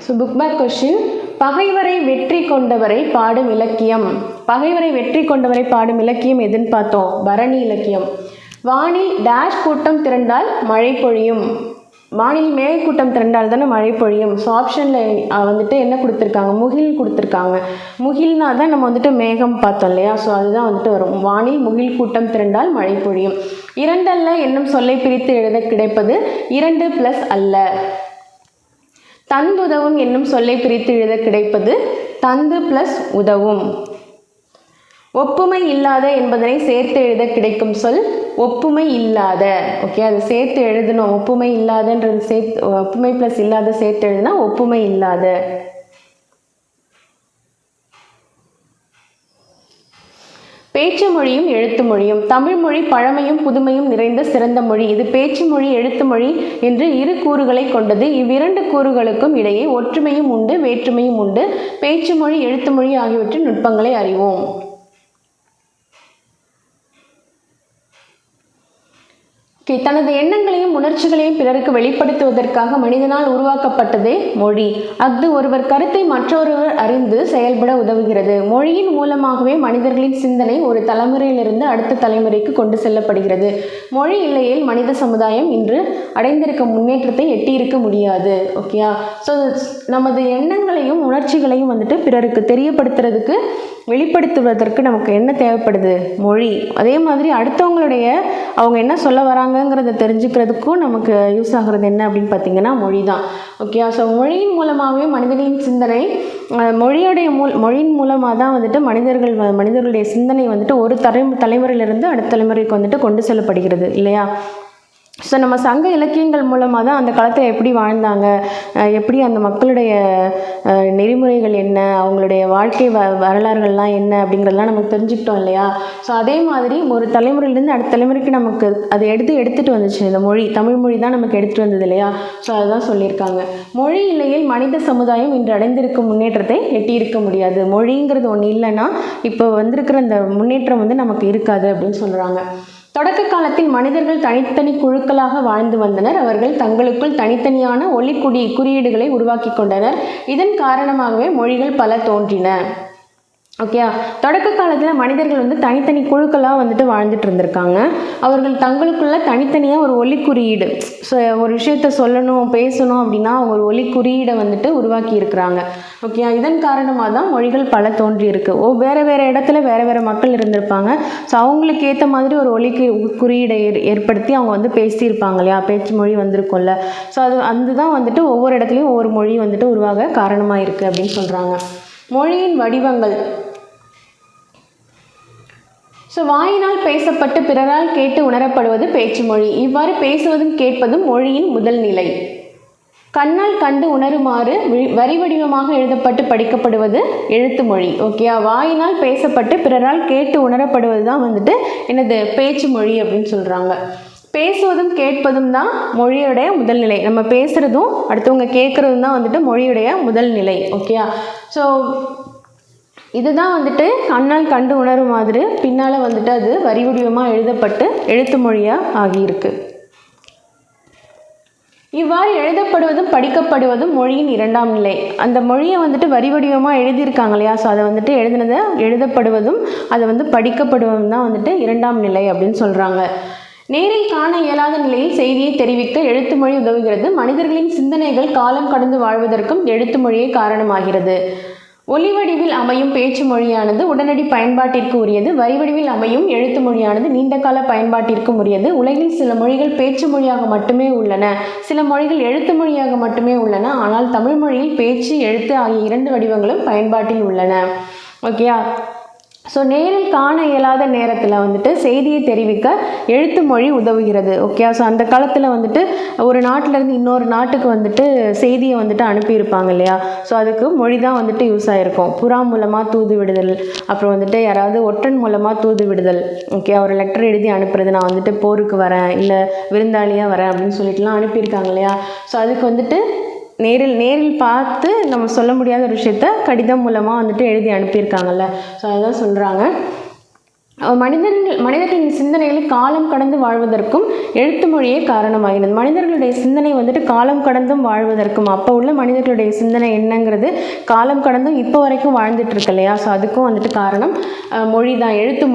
ஸோ புக் பேக் கொஷின், பகைவரை வெற்றி கொண்டவரை பாடும் இலக்கியம். பகைவரை வெற்றி கொண்டவரை பாடும் இலக்கியம் எதுன்னு பார்த்தோம், பரணி இலக்கியம். வானில் டேஷ் கூட்டம் திரண்டால் மழை பொழியும். வானில் மேகக்கூட்டம் திரண்டால் தானே மழை பொழியும். ஸோ ஆப்ஷனில் வந்துட்டு என்ன கொடுத்துருக்காங்க, முகில் கொடுத்துருக்காங்க. முகில்னா தான் நம்ம வந்துட்டு மேகம் பார்த்தோம் இல்லையா, ஸோ அதுதான் வந்துட்டு வரும். வானில் முகில் கூட்டம் திரண்டால் மழை பொழியும். 2 அல்ல என்னும் சொல்லை பிரித்து எழுத கிடைப்பது 2 + அல்ல. தந்துதவும் என்னும் சொல்லை பிரித்து எழுத கிடைப்பது தந்து + உதவும். ஒப்புமை இல்லாத என்பதனை சேர்த்து எழுத கிடைக்கும் சொல் ஒப்புமை இல்லாத. ஓகே, அது சேர்த்து எழுதணும். ஒப்புமை இல்லாதன்றது சேர்த்து, ஒப்புமை + இல்லாத சேர்த்து எழுதுனா ஒப்புமை இல்லாத. பேச்சு மொழியும் எழுத்து மொழியும். தமிழ் மொழி பழமையும் புதுமையும் நிறைந்த சிறந்த மொழி. இது பேச்சு மொழி எழுத்து மொழி என்று 2 கூறுகளை கொண்டது. இவ்விரண்டு கூறுகளுக்கும் இடையே ஒற்றுமையும் உண்டு, வேற்றுமையும் உண்டு. பேச்சு மொழி எழுத்து மொழி ஆகியவற்றின் நுட்பங்களை அறிவோம். தனது எண்ணங்களையும் உணர்ச்சிகளையும் பிறருக்கு வெளிப்படுத்துவதற்காக மனிதனால் உருவாக்கப்பட்டதே மொழி. அஃது ஒருவர் கருத்தை மற்றொருவர் அறிந்து செயல்பட உதவுகிறது. மொழியின் மூலமாகவே மனிதர்களின் சிந்தனை ஒரு தலைமுறையிலிருந்து அடுத்த தலைமுறைக்கு கொண்டு செல்லப்படுகிறது. மொழி இல்லையேல் மனித சமுதாயம் இன்று அடைந்திருக்க முன்னேற்றத்தை எட்டியிருக்க முடியாது. ஓகேயா, ஸோ நமது எண்ணங்களையும் உணர்ச்சிகளையும் வந்துட்டு பிறருக்கு தெரியப்படுத்துறதுக்கு, வெளிப்படுத்துவதற்கு நமக்கு என்ன தேவைப்படுது, மொழி. அதே மாதிரி அடுத்தவங்களுடைய அவங்க என்ன சொல்ல வராங்கங்கிறத தெரிஞ்சுக்கிறதுக்கும் நமக்கு யூஸ் ஆகிறது என்ன அப்படின்னு பார்த்தீங்கன்னா மொழி தான். ஓகே, ஸோ மொழியின் மூலமாகவே மனிதர்களின் சிந்தனை, மொழியின் மூலமாக தான் வந்துட்டு மனிதர்களுடைய சிந்தனை வந்துட்டு ஒரு தலைமுறையிலிருந்து அடுத்த தலைமுறைக்கு வந்துட்டு கொண்டு செல்லப்படுகிறது இல்லையா. ஸோ நம்ம சங்க இலக்கியங்கள் மூலமாக தான் அந்த காலத்தில் எப்படி வாழ்ந்தாங்க, எப்படி அந்த மக்களுடைய நெறிமுறைகள் என்ன, அவங்களுடைய வாழ்க்கை வரலாறுகள்லாம் என்ன அப்படிங்கிறதெல்லாம் நமக்கு தெரிஞ்சுக்கிட்டோம் இல்லையா. ஸோ அதே மாதிரி ஒரு தலைமுறையிலேருந்து அடுத்த தலைமுறைக்கு நமக்கு அதை எடுத்துகிட்டு வந்துச்சு. இந்த மொழி, தமிழ் மொழி தான் நமக்கு எடுத்துகிட்டு வந்தது இல்லையா. ஸோ அதுதான் சொல்லியிருக்காங்க. மொழி இல்லையில் மனித சமுதாயம் இன்று அடைந்திருக்கும் முன்னேற்றத்தை எட்டியிருக்க முடியாது. மொழிங்கிறது ஒன்று இல்லைன்னா இப்போ வந்திருக்கிற அந்த முன்னேற்றம் வந்து நமக்கு இருக்காது அப்படின்னு சொல்கிறாங்க. தொடக்க காலத்தில் மனிதர்கள் தனித்தனி குழுக்களாக வாழ்ந்து வந்தனர். அவர்கள் தங்களுக்குள் தனித்தனியான குறியீடுகளை உருவாக்கி கொண்டனர். இதன் காரணமாகவே மொழிகள் பல தோன்றின. ஓகே, தொடக்க காலத்தில் மனிதர்கள் வந்து தனித்தனி குழுக்களாக வந்துட்டு வாழ்ந்துட்டு இருந்திருக்காங்க. அவர்கள் தங்களுக்குள்ள தனித்தனியாக ஒரு ஒலி குறியீடு, ஸோ ஒரு விஷயத்த சொல்லணும் பேசணும் அப்படின்னா அவங்க ஒரு ஒலி குறியீடை வந்துட்டு உருவாக்கி இருக்கிறாங்க. ஓகே, இதன் காரணமாக தான் மொழிகள் பல தோன்றியிருக்கு. வேறு வேறு இடத்துல வேறு மக்கள் இருந்திருப்பாங்க. ஸோ அவங்களுக்கு ஏற்ற மாதிரி ஒரு ஒலி குறியீடை ஏற்படுத்தி அவங்க வந்து பேசியிருப்பாங்க இல்லையா, பேச்சு மொழி வந்திருக்கும்ல. ஸோ அதுதான் வந்துட்டு ஒவ்வொரு இடத்துலையும் ஒவ்வொரு மொழி வந்துட்டு உருவாக காரணமாக இருக்குது அப்படின்னு சொல்கிறாங்க. மொழியின் வடிவங்கள். ஸோ வாயினால் பேசப்பட்டு பிறரால் கேட்டு உணரப்படுவது பேச்சு மொழி. இவ்வாறு பேசுவதும் கேட்பதும் மொழியின் முதல் நிலை. கண்ணால் கண்டு உணருமாறு வரி வடிவமாக எழுதப்பட்டு படிக்கப்படுவது எழுத்து மொழி. ஓகே, வாயினால் பேசப்பட்டு பிறரால் கேட்டு உணரப்படுவது தான் வந்துட்டு என்னது, பேச்சு மொழி அப்படின்னு சொல்கிறாங்க. பேசுவதும் கேட்பதும் தான் மொழியுடைய முதல் நிலை. நம்ம பேசுகிறதும் அடுத்தவங்க கேட்குறதும் தான் வந்துட்டு மொழியுடைய முதல் நிலை. ஓகே, ஸோ இதுதான் வந்துட்டு கண்ணால் கண்டு உணரும் மாதிரி பின்னால் வந்துட்டு அது வரி வடிவமாக எழுதப்பட்டு எழுத்து மொழியாக ஆகியிருக்கு. இவ்வாறு எழுதப்படுவதும் படிக்கப்படுவதும் மொழியின் 2ஆம் நிலை. அந்த மொழியை வந்துட்டு வரி வடிவமாக எழுதியிருக்காங்க இல்லையா, ஸோ அதை வந்துட்டு எழுதப்படுவதும் அதை வந்து படிக்கப்படுவதும் தான் வந்துட்டு 2ஆம் நிலை அப்படின்னு சொல்கிறாங்க. நேரில் காண இயலாத நிலையில் செய்தியை தெரிவிக்க எழுத்து மொழி உதவுகிறது. மனிதர்களின் சிந்தனைகள் காலம் கடந்து வாழ்வதற்கும் எழுத்து மொழியே காரணமாகிறது. ஒலி வடிவில் அமையும் பேச்சு மொழியானது உடனடி பயன்பாட்டிற்கு உரியது. வரி வடிவில் அமையும் எழுத்து மொழியானது நீண்டகால பயன்பாட்டிற்கும் உரியது. உலகில் சில மொழிகள் பேச்சு மொழியாக மட்டுமே உள்ளன, சில மொழிகள் எழுத்து மொழியாக மட்டுமே உள்ளன. ஆனால் தமிழ் மொழியில் பேச்சு, எழுத்து ஆகிய 2 வடிவங்களும் பயன்பாட்டில் உள்ளன. ஓகேயா, ஸோ நேரில் காண இயலாத நேரத்தில் வந்துட்டு செய்தியை தெரிவிக்க எழுத்து மொழி உதவுகிறது. ஓகே, ஸோ அந்த காலத்தில் வந்துட்டு ஒரு நாட்டிலேருந்து இன்னொரு நாட்டுக்கு வந்துட்டு செய்தியை வந்துட்டு அனுப்பியிருப்பாங்க இல்லையா, ஸோ அதுக்கு மொழி தான் வந்துட்டு யூஸ் ஆகிருக்கும். புறா மூலமாக தூது விடுதல், அப்புறம் வந்துட்டு யாராவது ஒற்றன் மூலமாக தூது விடுதல். ஓகே, ஒரு லெட்டர் எழுதி அனுப்புறது, நான் வந்துட்டு போருக்கு வரேன் இல்லை விருந்தாளியாக வரேன் அப்படின்னு சொல்லிட்டுலாம் அனுப்பியிருக்காங்க இல்லையா. ஸோ அதுக்கு வந்துட்டு நேரில் பார்த்து நம்ம சொல்ல முடியாத ஒரு விஷயத்த கடிதம் மூலமாக வந்துட்டு எழுதி அனுப்பியிருக்காங்கல்ல. ஸோ அதுதான் சொல்கிறாங்க. மனிதர்களின் சிந்தனைகளை காலம் கடந்து வாழ்வதற்கும் எழுத்து மொழியே காரணமாகிறது. மனிதர்களுடைய சிந்தனை வந்துட்டு காலம் கடந்தும் வாழ்வதற்கும், அப்போ உள்ள மனிதர்களுடைய சிந்தனை என்னங்கிறது காலம் கடந்தும் இப்போ வரைக்கும் வாழ்ந்துட்டு இருக்கு இல்லையா. ஸோ அதுக்கும் வந்துட்டு காரணம் மொழி தான், எழுத்து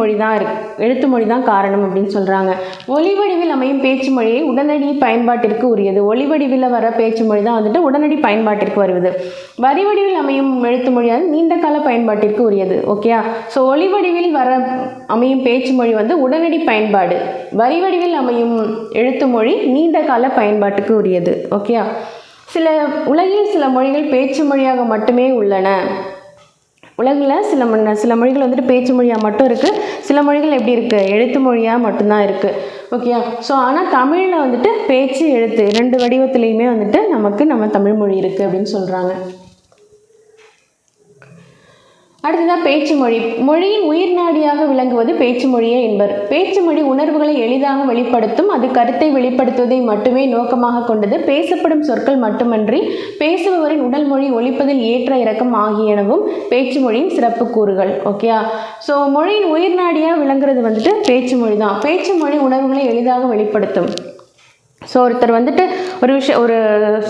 மொழி தான் காரணம் அப்படின்னு சொல்கிறாங்க. ஒலி வடிவில் அமையும் பேச்சு மொழியை உடனடி பயன்பாட்டிற்கு உரியது. ஒலி வடிவில் வர பேச்சு மொழி தான் வந்துட்டு உடனடி பயன்பாட்டிற்கு வருவது. வரி வடிவில் அமையும் எழுத்து மொழியாவது நீண்ட கால பயன்பாட்டிற்கு உரியது. ஓகே, ஸோ ஒலி வடிவில் வர அமையும் பேச்சு மொழி வந்து உடனடி பயன்பாடு, வரி வடிவில் அமையும் எழுத்து மொழி நீண்ட கால பயன்பாட்டுக்கு உரியது. ஓகே, உலகில் சில மொழிகள் பேச்சு மொழியாக மட்டுமே உள்ளன. உலகில் சில மொழிகள் வந்துட்டு பேச்சு மொழியாக மட்டும் இருக்குது, சில மொழிகள் எப்படி இருக்குது, எழுத்து மொழியாக மட்டும்தான் இருக்குது. ஓகே, ஸோ ஆனால் தமிழில் வந்துட்டு பேச்சு எழுத்து 2 வடிவத்துலேயுமே வந்துட்டு நம்ம தமிழ் மொழி இருக்குது அப்படின்னு சொல்கிறாங்க. அடுத்ததான் பேச்சு மொழி. மொழியின் உயிர் நாடியாக விளங்குவது பேச்சு மொழியே என்பர். பேச்சு மொழி உணர்வுகளை எளிதாக வெளிப்படுத்தும், அது கருத்தை வெளிப்படுத்துவதை மட்டுமே நோக்கமாக கொண்டது. பேசப்படும் சொற்கள் மட்டுமன்றி பேசுபவரின் உடல் மொழி, ஒலிப்பதில் ஏற்ற இறக்கம் ஆகியனவும் பேச்சு மொழியின் சிறப்பு கூறுகள். ஓகேயா, ஸோ மொழியின் உயிர் நாடியாக விளங்குறது வந்துட்டு பேச்சு மொழி தான். பேச்சு மொழி உணர்வுகளை எளிதாக வெளிப்படுத்தும். ஸோ ஒருத்தர் வந்துட்டு ஒரு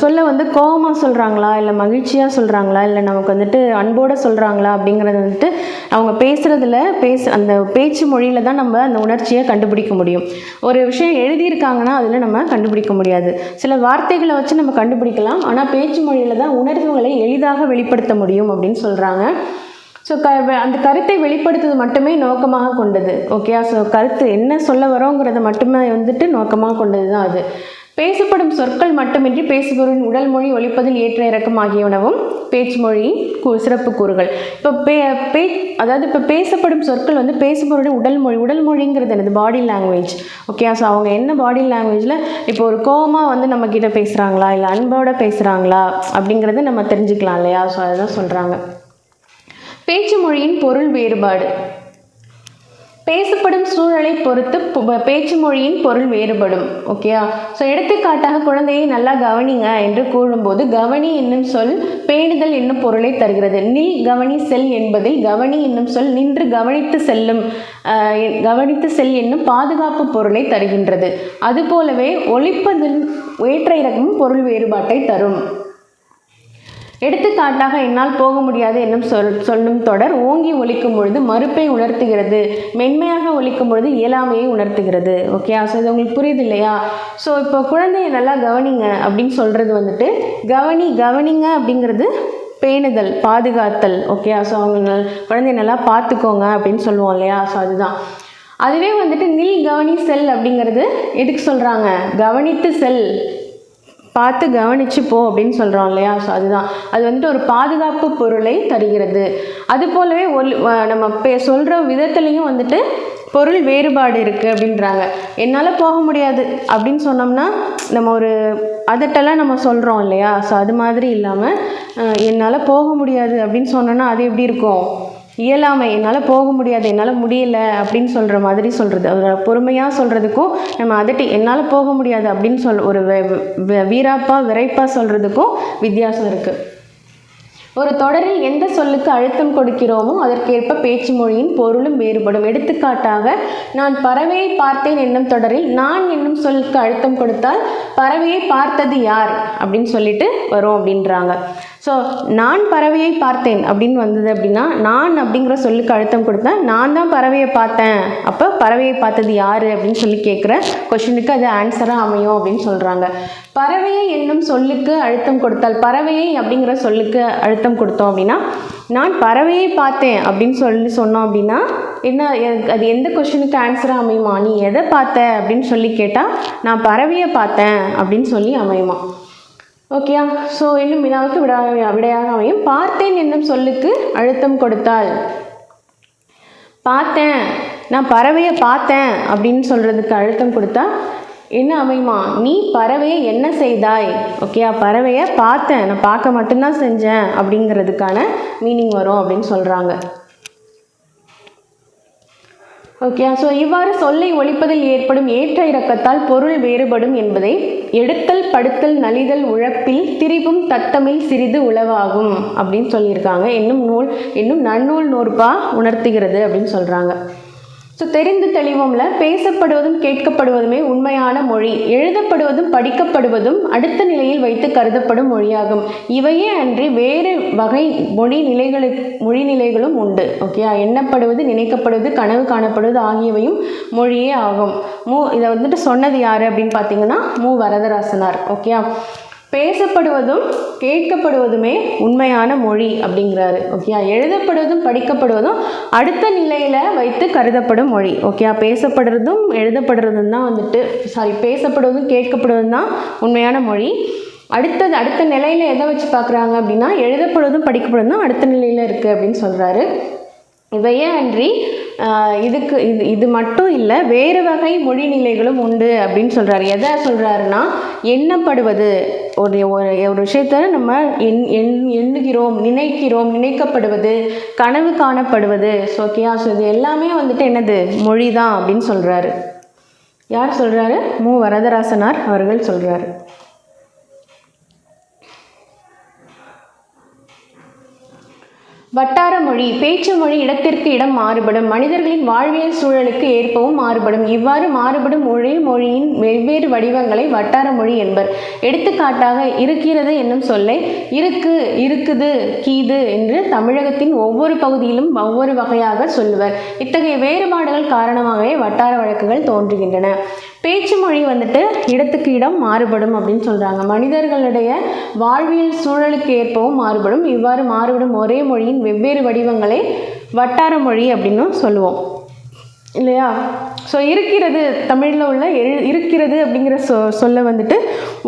சொல்ல வந்து கோபமாக சொல்கிறாங்களா, இல்லை மகிழ்ச்சியாக சொல்கிறாங்களா, இல்லை நமக்கு வந்துட்டு அன்போடு சொல்கிறாங்களா அப்படிங்கிறது வந்துட்டு அவங்க பேசுகிறதுல அந்த பேச்சு மொழியில் தான் நம்ம அந்த உணர்ச்சியை கண்டுபிடிக்க முடியும். ஒரு விஷயம் எழுதியிருக்காங்கன்னா அதில் நம்ம கண்டுபிடிக்க முடியாது. சில வார்த்தைகளை வச்சு நம்ம கண்டுபிடிக்கலாம், ஆனால் பேச்சு மொழியில் தான் உணர்வுகளை எளிதாக வெளிப்படுத்த முடியும் அப்படின்னு சொல்கிறாங்க. ஸோ அந்த கருத்தை வெளிப்படுத்துவது மட்டுமே நோக்கமாக கொண்டது. ஓகே, ஸோ கருத்து என்ன சொல்ல வரோங்கிறத மட்டுமே வந்துட்டு நோக்கமாக கொண்டது தான் அது. பேசப்படும் சொற்கள் மட்டுமின்றி பேசுபவரின் உடல் மொழி, ஒலிப்பதில் ஏற்ற இறக்கம் ஆகியனவும் பேச்சு மொழியின் சிறப்பு கூறுகள். இப்போ பேசப்படும் சொற்கள் வந்து பேசுபவருடைய உடல் மொழிங்கிறது என்னது, பாடி லாங்குவேஜ். ஓகே, ஸோ அவங்க என்ன பாடி லாங்குவேஜில் இப்போ ஒரு கோவமாக வந்து நம்மக்கிட்ட பேசுகிறாங்களா, இல்லை அன்போடு பேசுகிறாங்களா அப்படிங்கிறத நம்ம தெரிஞ்சுக்கலாம் இல்லையா. ஸோ அதுதான் சொல்கிறாங்க. பேச்சு மொழியின் பொருள் வேறுபாடு. பேசப்படும் சூழலை பொறுத்து பேச்சு மொழியின் பொருள் வேறுபடும். ஓகேயா, ஸோ எடுத்துக்காட்டாக குழந்தையை நல்லா கவனிங்க என்று கூறும்போது கவனி என்னும் சொல் பேணுதல் என்னும் பொருளை தருகிறது. நில் கவனி செல் என்பதில் கவனி என்னும் சொல் நின்று கவனித்து செல் என்னும் பாதுகாப்பு பொருளை தருகின்றது. அதுபோலவே ஒலிப்பதில் ஏற்ற இறக்கமும் பொருள் வேறுபாட்டை தரும். எடுத்துக்காட்டாக என்னால் போக முடியாது என்னும் சொல்லும் தொடர் ஓங்கி ஒலிக்கும் பொழுது மறுப்பை உணர்த்துகிறது, மென்மையாக ஒலிக்கும் பொழுது இயலாமையை உணர்த்துகிறது. ஓகே, ஸோ இது உங்களுக்கு புரியுது இல்லையா. ஸோ இப்போ குழந்தைய நல்லா கவனிங்க அப்படின்னு சொல்கிறது வந்துட்டு கவனிங்க அப்படிங்கிறது பேணுதல், பாதுகாத்தல். ஓகே, ஸோ அவங்க குழந்தைய நல்லா பார்த்துக்கோங்க அப்படின்னு சொல்லுவோம் இல்லையா. ஸோ அதுதான். அதுவே வந்துட்டு நில் கவனி செல் அப்படிங்கிறது எதுக்கு சொல்கிறாங்க, கவனித்து செல், பார்த்து கவனித்து போ அப்படின்னு சொல்கிறோம் இல்லையா. ஸோ அதுதான், அது வந்துட்டு ஒரு பாதுகாப்பு பொருளை தருகிறது. அது போலவே நம்ம சொல்கிற விதத்துலேயும் வந்துட்டு பொருள் வேறுபாடு இருக்குது அப்படின்றாங்க. என்னால் போக முடியாது அப்படின்னு சொன்னோம்னா நம்ம ஒரு அதட்டெல்லாம் நம்ம சொல்கிறோம் இல்லையா. ஸோ அது மாதிரி இல்லாமல் என்னால் போக முடியாது அப்படின்னு சொன்னோன்னா அது எப்படி இருக்கும், இயலாமை, என்னால் போக முடியாது, என்னால் முடியல அப்படின்னு சொல்கிற மாதிரி சொல்கிறது. அதோட பொறுமையாக சொல்கிறதுக்கும் நம்ம அதட்டி என்னால் போக முடியாது அப்படின்னு ஒரு விரைப்பாக சொல்கிறதுக்கும் வித்தியாசம் இருக்குது. ஒரு தொடரில் எந்த சொல்லுக்கு அழுத்தம் கொடுக்கிறோமோ அதற்கேற்ப பேச்சு மொழியின் பொருளும் வேறுபடும். எடுத்துக்காட்டாக நான் பறவையை பார்த்தேன் என்னும் தொடரில் நான் என்னும் சொல்லுக்கு அழுத்தம் கொடுத்தால் பறவையை பார்த்தது யார் அப்படின்னு சொல்லிட்டு வரும் அப்படின்றாங்க. ஸோ நான் பறவையை பார்த்தேன் அப்படின்னு வந்தது அப்படின்னா நான் அப்படிங்கிற சொல்லுக்கு அழுத்தம் கொடுத்தா நான் தான் பறவையை பார்த்தேன், அப்போ பறவையை பார்த்தது யார் அப்படின்னு சொல்லி கேட்குற கொஷினுக்கு அது ஆன்சராக அமையும் அப்படின்னு சொல்கிறாங்க. பறவையை என்னும் சொல்லுக்கு அழுத்தம் கொடுத்தால், பறவையை அப்படிங்கிற சொல்லுக்கு அழுத்தம் கொடுத்தோம் அப்படின்னா நான் பறவையை பார்த்தேன் அப்படின்னு சொன்னோம் அப்படின்னா என்ன, அது எந்த கொஷினுக்கு ஆன்சராக அமையுமா, நீ எதை பார்த்த அப்படின்னு சொல்லி கேட்டால் நான் பறவையை பார்த்தேன் அப்படின்னு சொல்லி அமையுமா. ஓகேயா, ஸோ இன்னும் வினாவுக்கு விடையாக அமையும். பார்த்தேன் என்னும் சொல்லுக்கு அழுத்தம் கொடுத்தால் பார்த்தேன், நான் பறவையை பார்த்தேன் அப்படின்னு சொல்கிறதுக்கு அழுத்தம் கொடுத்தா என்ன அமையுமா? நீ பறவையை என்ன செய்தாய்? ஓகே, பறவையை பார்த்தேன், நான் பார்க்க மட்டும்தான் செஞ்சேன் அப்படிங்கிறதுக்கான மீனிங் வரும் அப்படின்னு சொல்கிறாங்க. ஓகே, ஸோ இவ்வாறு சொல்லை ஒழிப்பதில் ஏற்படும் ஏற்ற இறக்கத்தால் பொருள் வேறுபடும் என்பதை எடுத்தல் படுத்தல் நலிதல் உழப்பில் திரிபும் தத்தமில் சிறிது உளவாகும் அப்படின்னு சொல்லியிருக்காங்க. இன்னும் நன்னூல் நூற்பா உணர்த்துகிறது அப்படின்னு சொல்கிறாங்க. ஸோ தெரிந்து தெளிவோம்ல, பேசப்படுவதும் கேட்கப்படுவதுமே உண்மையான மொழி, எழுதப்படுவதும் படிக்கப்படுவதும் அடுத்த நிலையில் வைத்து கருதப்படும் மொழியாகும். இவையே அன்றி வேறு வகை மொழி நிலைகளும் உண்டு. ஓகே, எண்ணப்படுவது, நினைக்கப்படுவது, கனவு காணப்படுவது ஆகியவையும் மொழியே ஆகும். இதை வந்துட்டு சொன்னது யார் அப்படின்னு பார்த்தீங்கன்னா வரதராசனார். ஓகே, பேசப்படுவதும் கேட்கப்படுவதுமே உண்மையான மொழி அப்படிங்கிறாரு. ஓகே, எழுதப்படுவதும் படிக்கப்படுவதும் அடுத்த நிலையில் வைத்து கருதப்படும் மொழி. ஓகே, பேசப்படுறதும் எழுதப்படுறதும் தான் பேசப்படுவதும் கேட்கப்படுவதும் தான் உண்மையான மொழி. அடுத்த நிலையில் எதை வச்சு பார்க்குறாங்க அப்படின்னா எழுதப்படுவதும் படிக்கப்படுவதும் தான் அடுத்த நிலையில் இருக்குது அப்படின்னு சொல்கிறாரு. இவையே அன்றி இது மட்டும் இல்லை, வேறு வகை மொழி நிலைகளும் உண்டு அப்படின்னு சொல்கிறாரு. எதை சொல்கிறாருன்னா, எண்ணப்படுவது, ஒரு விஷயத்தை நம்ம எண்ணுகிறோம், நினைக்கிறோம், நினைக்கப்படுவது, கனவு காணப்படுவது. ஓகேயா, ஸோ இது எல்லாமே வந்துட்டு என்னது? மொழி தான் அப்படின்னு சொல்கிறாரு. யார் சொல்கிறாரு? வரதராசனார் அவர்கள் சொல்கிறாரு. வட்டார மொழி, பேச்சு மொழி இடத்திற்கு இடம் மாறுபடும், மனிதர்களின் வாழ்வியல் சூழலுக்கு ஏற்பவும் மாறுபடும். இவ்வாறு மாறுபடும் மொழியின் வெவ்வேறு வடிவங்களை வட்டார மொழி என்பர். எடுத்துக்காட்டாக இருக்கிறது என்னும் சொல்லை இருக்கு, இருக்குது, கீது என்று தமிழகத்தின் ஒவ்வொரு பகுதியிலும் ஒவ்வொரு வகையாக சொல்லுவர். இத்தகைய வேறுபாடுகள் காரணமாகவே வட்டார வழக்குகள் தோன்றுகின்றன. பேச்சு மொழி வந்துட்டு இடத்துக்கு இடம் மாறுபடும் அப்படின்னு சொல்கிறாங்க. மனிதர்களுடைய வாழ்வியல் சூழலுக்கு ஏற்பவும் மாறுபடும். இவ்வாறு மாறுபடும் ஒரே மொழியின் வெவ்வேறு வடிவங்களை வட்டார மொழி அப்படின்னு சொல்லுவோம் இல்லையா? ஸோ இருக்கிறது, தமிழில் உள்ள இருக்கிறது அப்படிங்கிற சொல்ல வந்துட்டு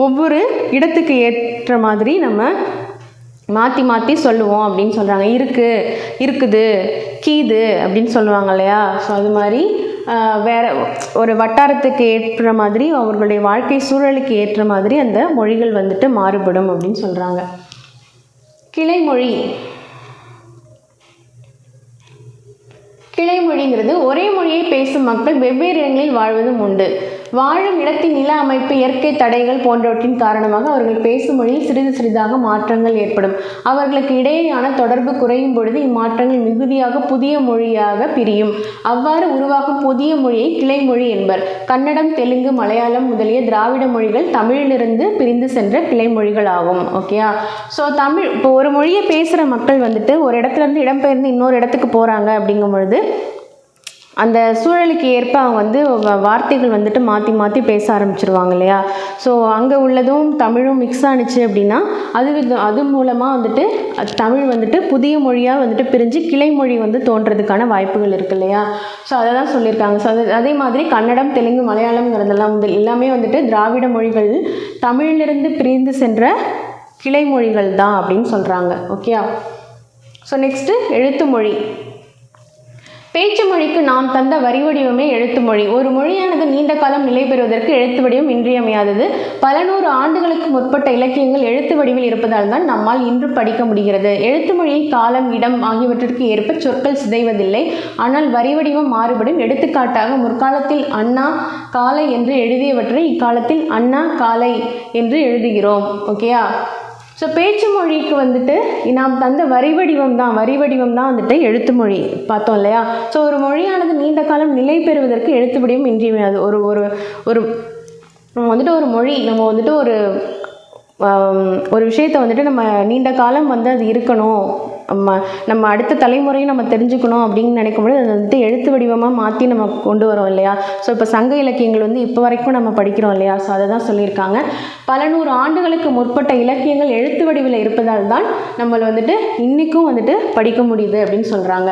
ஒவ்வொரு இடத்துக்கு ஏற்ற மாதிரி நம்ம மாற்றி சொல்லுவோம் அப்படின்னு சொல்கிறாங்க. இருக்குது, கீது அப்படின்னு சொல்லுவாங்க இல்லையா? ஸோ அது மாதிரி வேறு ஒரு வட்டாரத்துக்கு ஏற்ற மாதிரி, அவர்களுடைய வாழ்க்கை சூழலுக்கு ஏற்ற மாதிரி அந்த மொழிகள் வந்துட்டு மாறுபடும் அப்படின்னு சொல்கிறாங்க. கிளைமொழிங்கிறது ஒரே மொழியை பேசும் மக்கள் வெவ்வேறு இடங்களில் வாழ்வதும் உண்டு. வாழும் இடத்தின் நில அமைப்பு, இயற்கை தடைகள் போன்றவற்றின் காரணமாக அவர்கள் பேசும் மொழியில் சிறிது சிறிதாக மாற்றங்கள் ஏற்படும். அவர்களுக்கு இடையேயான தொடர்பு குறையும் பொழுது இம்மாற்றங்கள் மிகுதியாக புதிய மொழியாக பிரியும். அவ்வாறு உருவாகும் புதிய மொழியை கிளைமொழி என்பர். கன்னடம், தெலுங்கு, மலையாளம் முதலிய திராவிட மொழிகள் தமிழிலிருந்து பிரிந்து சென்ற கிளைமொழிகள் ஆகும். ஓகேயா? ஸோ இப்போ ஒரு மொழியை பேசுகிற மக்கள் வந்துட்டு ஒரு இடத்துல இருந்து இடம்பெயர்ந்து இன்னொரு இடத்துக்கு போகிறாங்க அப்படிங்கும் பொழுது அந்த சூழலுக்கு ஏற்ப அவங்க வார்த்தைகள் வந்துட்டு மாற்றி பேச ஆரம்பிச்சிருவாங்க இல்லையா? ஸோ அங்கே உள்ளதும் தமிழும் மிக்ஸ் ஆனிச்சு அப்படின்னா அது மூலமாக வந்துட்டு தமிழ் வந்துட்டு புதிய மொழியாக வந்துட்டு பிரிஞ்சு கிளைமொழி தோன்றதுக்கான வாய்ப்புகள் இருக்குது இல்லையா? ஸோ அதை தான் சொல்லியிருக்காங்க. ஸோ அதே மாதிரி கன்னடம், தெலுங்கு, மலையாளம்ங்கிறதெல்லாம் எல்லாமே வந்துட்டு திராவிட மொழிகள் தமிழிலிருந்து பிரிந்து சென்ற கிளைமொழிகள் தான் அப்படின்னு சொல்கிறாங்க. ஓகே, ஸோ நெக்ஸ்ட்டு எழுத்து மொழி. பேச்சு மொழிக்கு நாம் தந்த வரி வடிவமே எழுத்து மொழி. ஒரு மொழியானது நீண்ட காலம் நிலை பெறுவதற்கு எழுத்து வடிவம் இன்றியமையாதது. பல நூறு ஆண்டுகளுக்கு முற்பட்ட இலக்கியங்கள் எழுத்து வடிவில் இருப்பதால் தான் நம்மால் இன்று படிக்க முடிகிறது. எழுத்து மொழியில் காலம், இடம் ஆகியவற்றிற்கு ஏற்ப சொற்கள் சிதைவதில்லை, ஆனால் வரி வடிவம் மாறுபடும். எடுத்துக்காட்டாக, முற்காலத்தில் அண்ணா காலை என்று எழுதியவற்றை இக்காலத்தில் அண்ணா காலை என்று எழுதுகிறோம். ஓகேயா? ஸோ பேச்சு மொழிக்கு வந்துட்டு நாம் தந்த வரி வடிவம் தான் வந்துட்டு எழுத்து மொழி பார்த்தோம் இல்லையா? ஸோ ஒரு மொழியானது நீண்ட காலம் நிலை பெறுவதற்கு எழுத்து வடிவம் இன்றியமையாது. நம்ம வந்துட்டு ஒரு மொழி, நம்ம வந்துட்டு ஒரு விஷயத்தை வந்துட்டு நம்ம நீண்ட காலம் அது இருக்கணும், நம்ம அடுத்த தலைமுறையும் நம்ம தெரிஞ்சுக்கணும் அப்படின்னு நினைக்கும்போது அது வந்துட்டு எழுத்து வடிவமாக மாற்றி நம்ம கொண்டு வரோம் இல்லையா? ஸோ இப்போ சங்க இலக்கியங்கள் இப்போ வரைக்கும் நம்ம படிக்கிறோம் இல்லையா? ஸோ அதை தான் சொல்லியிருக்காங்க. பல நூறு ஆண்டுகளுக்கு முற்பட்ட இலக்கியங்கள் எழுத்து வடிவில் இருப்பதால் தான் நம்மளை வந்துட்டு இன்றைக்கும் வந்துட்டு படிக்க முடியுது அப்படின்னு சொல்கிறாங்க.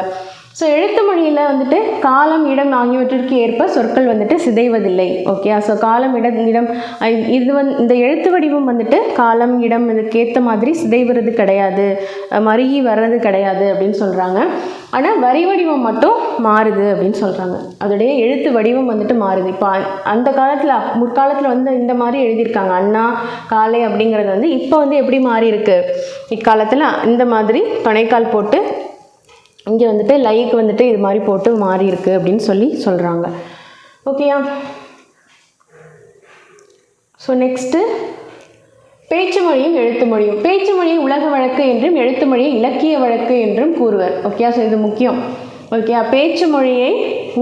ஸோ எழுத்து மொழியில் வந்துட்டு காலம் இடம் ஆகியவற்றிற்கு ஏற்ப சொற்கள் வந்துட்டு சிதைவதில்லை. ஓகே, ஸோ காலம் இடம் இது இந்த எழுத்து வடிவம் வந்துட்டு காலம் இடம் இதுக்கேற்ற மாதிரி சிதைவது கிடையாது, மருகி வர்றது கிடையாது அப்படின்னு சொல்கிறாங்க. ஆனால் வரி வடிவம் மட்டும் மாறுது அப்படின்னு சொல்கிறாங்க. அதோடைய எழுத்து வடிவம் வந்துட்டு மாறுது. இப்போ அந்த காலத்தில் முற்காலத்தில் வந்து இந்த மாதிரி எழுதியிருக்காங்க அண்ணா காலை அப்படிங்கிறது வந்து இப்போ வந்து எப்படி மாறி இருக்கு, இக்காலத்தில் இந்த மாதிரி துணைக்கால் போட்டு இங்கே வந்துட்டு லைக்கு வந்துட்டு இது மாதிரி போட்டு மாறி இருக்கு அப்படின்னு சொல்கிறாங்க. ஓகேயா? ஸோ நெக்ஸ்ட்டு பேச்சு மொழியும் எழுத்து மொழியும். பேச்சு மொழியை உலக வழக்கு என்றும் எழுத்து மொழியை இலக்கிய வழக்கு என்றும் கூறுவர். ஓகே, ஸோ இது முக்கியம். ஓகே, பேச்சு மொழியை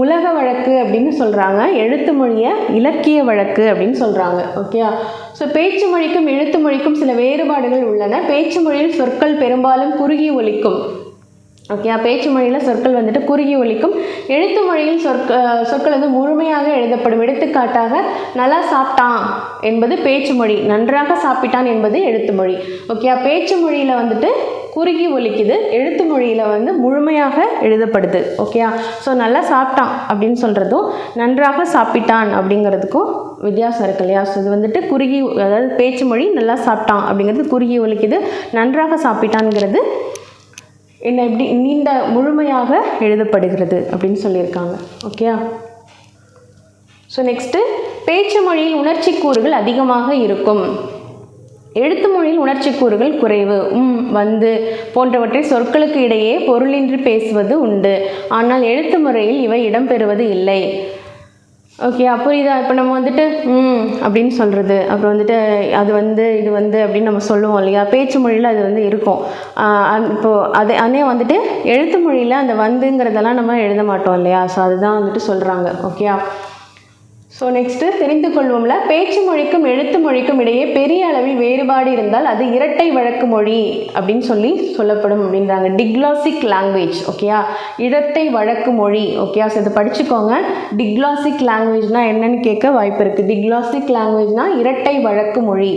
உலக வழக்கு அப்படின்னு சொல்கிறாங்க, எழுத்து மொழியை இலக்கிய வழக்கு அப்படின்னு சொல்கிறாங்க. ஓகே, ஸோ பேச்சு மொழிக்கும் எழுத்து மொழிக்கும் சில வேறுபாடுகள் உள்ளன. பேச்சு மொழியில் சொற்கள் பெரும்பாலும் குறுகி ஒலிக்கும். ஓகே, பேச்சு மொழியில் சொற்கள் வந்துட்டு குறுகி ஒலிக்கும். எழுத்து மொழியில் சொற்கள் வந்து முழுமையாக எழுதப்படும். எடுத்துக்காட்டாக நல்லா சாப்பிட்டான் என்பது பேச்சு மொழி, நன்றாக சாப்பிட்டான் என்பது எழுத்து மொழி. ஓகே, பேச்சு மொழியில் வந்துட்டு குறுகி ஒலிக்குது, எழுத்து மொழியில் வந்து முழுமையாக எழுதப்படுது. ஓகே, ஸோ நல்லா சாப்பிட்டான் அப்படின்னு சொல்கிறதும் நன்றாக சாப்பிட்டான் அப்படிங்கிறதுக்கும் வித்தியாசம் இருக்கு இல்லையா? ஸோ இது வந்துட்டு குறுகி, அதாவது பேச்சு மொழி நல்லா சாப்பிட்டான் அப்படிங்கிறது குறுகி ஒலிக்குது, நன்றாக சாப்பிட்டான்ங்கிறது என்ன எப்படி நீண்ட முழுமையாக எழுதப்படுகிறது அப்படின்னு சொல்லியிருக்காங்க. ஓகே, ஸோ நெக்ஸ்ட்டு பேச்சு மொழியில் உணர்ச்சி கூறுகள் அதிகமாக இருக்கும், எழுத்து மொழியில் உணர்ச்சி கூறுகள் குறைவு. வந்து போன்றவற்றை சொற்களுக்கு இடையே பொருளின்றி பேசுவது உண்டு, ஆனால் எழுத்து முறையில் இவை இடம்பெறுவது இல்லை. ஓகே, அப்போ இப்போ நம்ம வந்துட்டு அப்படின்னு சொல்கிறது, அப்புறம் வந்துட்டு அது வந்து இது வந்து அப்படின்னு நம்ம சொல்லுவோம் இல்லையா? பேச்சு மொழியில் அது வந்து இருக்கும். இப்போது அதே வந்துட்டு எழுத்து மொழியில் அந்த வந்துங்கிறதெல்லாம் நம்ம எழுத மாட்டோம் இல்லையா? ஸோ அதுதான் வந்துட்டு சொல்கிறாங்க. ஓகே, ஸோ நெக்ஸ்ட்டு தெரிந்து கொள்வோம்ல, பேச்சு மொழிக்கும் எழுத்து மொழிக்கும் இடையே பெரிய அளவில் வேறுபாடு இருந்தால் அது இரட்டை வழக்கு மொழி அப்படின்னு சொல்லப்படும் அப்படின்றாங்க. டிக்ளாசிக் லாங்குவேஜ். ஓகேயா, இரட்டை வழக்கு மொழி. ஓகேயா, ஸோ இதை படிச்சுக்கோங்க. டிக்ளாசிக் லாங்குவேஜ்னால் என்னன்னு கேட்க வாய்ப்பு இருக்குது. டிக்ளாசிக் லாங்குவேஜ்னால் இரட்டை வழக்கு மொழி.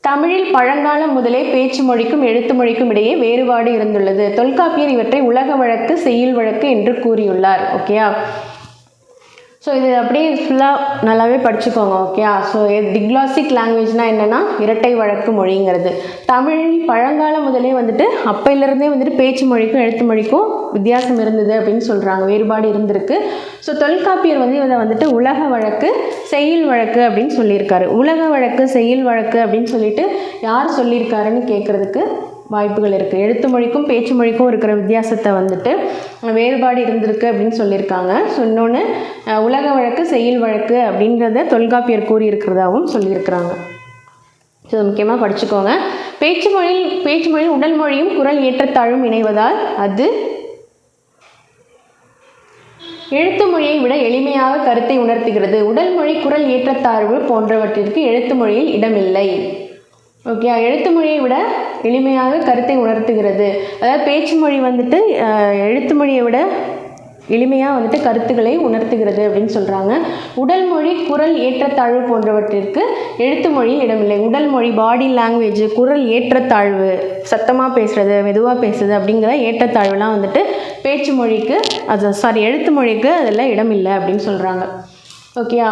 தமிழில் பழங்காலம் முதலே பேச்சு மொழிக்கும் எழுத்து மொழிக்கும் இடையே வேறுபாடு இருந்துள்ளது. தொல்காப்பியர் இவற்றை உலக வழக்கு, செய்யுள் வழக்கு என்று கூறியுள்ளார். ஓகேயா, ஸோ இது அப்படியே ஃபுல்லாக நல்லாவே படிச்சுக்கோங்க. ஓகே, ஸோ டிக்ளாசிக் லாங்குவேஜ்னால் என்னென்னா இரட்டை வழக்கு மொழிங்கிறது. தமிழில் பழங்காலம் முதலே வந்துட்டு அப்பையிலேருந்தே வந்துட்டு பேச்சு மொழிக்கும் எழுத்து மொழிக்கும் வித்தியாசம் இருந்தது அப்படின்னு சொல்கிறாங்க, வேறுபாடு இருந்திருக்கு. ஸோ தொல்காப்பியர் வந்து இதை வந்துட்டு உலக வழக்கு, செய்யுள் வழக்கு அப்படின்னு சொல்லியிருக்காரு. உலக வழக்கு, செய்யுள் வழக்கு அப்படின்னு சொல்லிட்டு யார் சொல்லியிருக்காருன்னு கேட்குறதுக்கு வாய்ப்புகள் இருக்குது. எழுத்து மொழிக்கும் பேச்சு மொழிக்கும் இருக்கிற வித்தியாசத்தை வந்துட்டு வேறுபாடு இருந்திருக்கு அப்படின்னு சொல்லியிருக்காங்க. ஸோ இன்னொன்று உலக வழக்கு, செய்யுள் வழக்கு அப்படின்றத தொல்காப்பியர் கூறியிருக்கிறதாகவும் சொல்லியிருக்கிறாங்க. ஸோ முக்கியமாக படிச்சுக்கோங்க. பேச்சு மொழியில் உடல் மொழியும் குரல் ஏற்றத்தாழ்வும் இணைவதால் அது எழுத்து மொழியை விட எளிமையாக கருத்தை உணர்த்துகிறது. உடல் மொழி, குரல் ஏற்றத்தாழ்வு போன்றவற்றிற்கு எழுத்து மொழியில் இடமில்லை. ஓகே, எழுத்து மொழியை விட எளிமையாக கருத்தை உணர்த்துகிறது. அதாவது பேச்சு மொழி வந்துட்டு எழுத்து மொழியை விட எளிமையாக வந்துட்டு கருத்துக்களை உணர்த்துகிறது அப்படின்னு சொல்கிறாங்க. உடல் மொழி, குரல் ஏற்றத்தாழ்வு போன்றவற்றிற்கு எழுத்து மொழியில் இடமில்லை. உடல் மொழி, பாடி லாங்குவேஜ், குரல் ஏற்றத்தாழ்வு, சத்தமாக பேசுகிறது, மெதுவாக பேசுறது அப்படிங்கிற ஏற்றத்தாழ்வுலாம் வந்துட்டு பேச்சு மொழிக்கு எழுத்து மொழிக்கு அதெல்லாம் இடமில்லை அப்படின்னு சொல்கிறாங்க. ஓகேயா,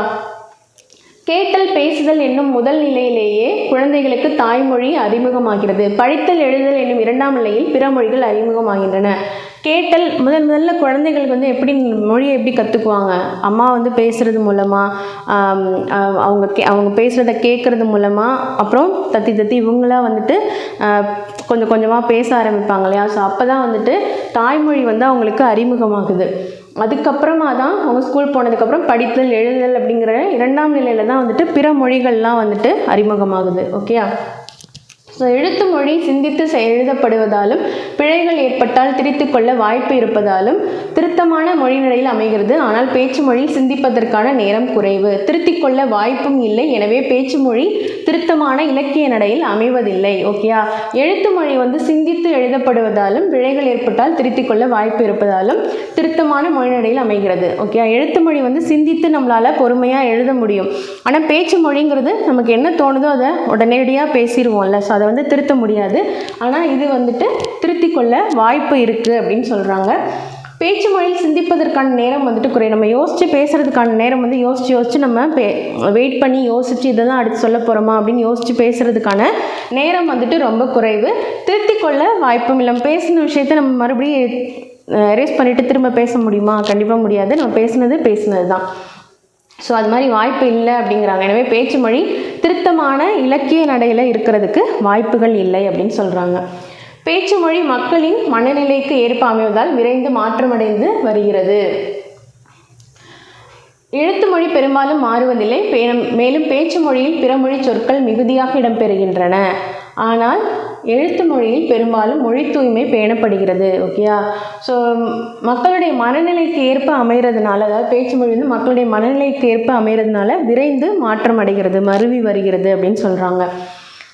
கேட்டல், பேசுதல் என்னும் முதல் நிலையிலேயே குழந்தைகளுக்கு தாய்மொழி அறிமுகமாகிறது. படித்தல், எழுதல் என்னும் இரண்டாம் நிலையில் பிற மொழிகள் அறிமுகமாகின்றன. கேட்டல் முதல்ல குழந்தைகளுக்கு வந்து மொழியை எப்படி கற்றுக்குவாங்க? அம்மா வந்து பேசுகிறது மூலமாக, அவங்க பேசுகிறத கேட்குறது மூலமாக, அப்புறம் தத்தி இவங்களாம் வந்துட்டு கொஞ்சம் கொஞ்சமாக பேச ஆரம்பிப்பாங்க இல்லையா? ஸோ அப்போ தான் வந்துட்டு தாய்மொழி வந்து அவங்களுக்கு அறிமுகமாகுது. அதுக்கப்புறமா தான் அவங்க ஸ்கூல் போனதுக்கப்புறம் படித்தல், எழுதல் அப்படிங்கிற இரண்டாம் நிலையில் தான் வந்துட்டு பிற மொழிகள்லாம் வந்துட்டு அறிமுகமாகுது. ஓகேயா, ஸோ எழுத்து மொழி சிந்தித்து எழுதப்படுவதாலும் பிழைகள் ஏற்பட்டால் திருத்திக் கொள்ள வாய்ப்பு இருப்பதாலும் திருத்தமான மொழி நடையில் அமைகிறது. ஆனால் பேச்சு மொழி சிந்திப்பதற்கான நேரம் குறைவு, திருத்திக் கொள்ள வாய்ப்பும் இல்லை. எனவே பேச்சு மொழி திருத்தமான இலக்கிய நடையில் அமைவதில்லை. ஓகேயா, எழுத்து மொழி வந்து சிந்தித்து எழுதப்படுவதாலும் பிழைகள் ஏற்பட்டால் திருத்திக் கொள்ள வாய்ப்பு இருப்பதாலும் திருத்தமான மொழி நடையில் அமைகிறது. ஓகேயா, எழுத்து மொழி வந்து சிந்தித்து நம்மளால் பொறுமையாக எழுத முடியும். ஆனால் பேச்சு மொழிங்கிறது நமக்கு என்ன தோணுதோ அதை உடனடியாக பேசிடுவோம்ல, ஸோ அதை வந்து திருத்த முடியாது. ஆனால் இது வந்துட்டு திருத்திக் கொள்ள வாய்ப்பு இருக்குது அப்படின்னு சொல்கிறாங்க. பேச்சு மொழியில் சிந்திப்பதற்கான நேரம் வந்துட்டு குறையும். நம்ம யோசித்து பேசுகிறதுக்கான நேரம் வந்து யோசித்து நம்ம வெயிட் பண்ணி யோசித்து இதை தான் அடுத்து சொல்ல போகிறோமா அப்படின்னு யோசித்து பேசுகிறதுக்கான நேரம் வந்துட்டு ரொம்ப குறைவு. திருத்திக் கொள்ள வாய்ப்பும் இல்லை. நம்ம பேசின விஷயத்தை நம்ம மறுபடியும் எரேஸ் பண்ணிவிட்டு திரும்ப பேச முடியுமா? கண்டிப்பாக முடியாது. நம்ம பேசுனது தான். ஸோ அது மாதிரி வாய்ப்பு இல்லை அப்படிங்கிறாங்க. எனவே பேச்சு மொழி திருத்தமான இலக்கிய நடையில் இருக்கிறதுக்கு வாய்ப்புகள் இல்லை அப்படின்னு சொல்கிறாங்க. பேச்சு மொழி மக்களின் மனநிலைக்கு ஏற்ப அமைவதால் விரைந்து மாற்றமடைந்து வருகிறது. எழுத்து மொழி பெரும்பாலும் மாறுவதில்லை. மேலும் பேச்சு மொழியில் பிற மொழி சொற்கள் மிகுதியாக இடம்பெறுகின்றன. ஆனால் எழுத்து மொழியில் பெரும்பாலும் மொழி தூய்மை பேணப்படுகிறது. ஓகேயா? ஸோ மக்களுடைய மனநிலைக்கு ஏற்ப அமைகிறதுனால, அதாவது பேச்சு மொழி வந்து மக்களுடைய மனநிலைக்கு ஏற்ப அமைகிறதுனால விரைந்து மாற்றம் அடைகிறது, மருவி வருகிறது அப்படின்னு சொல்கிறாங்க.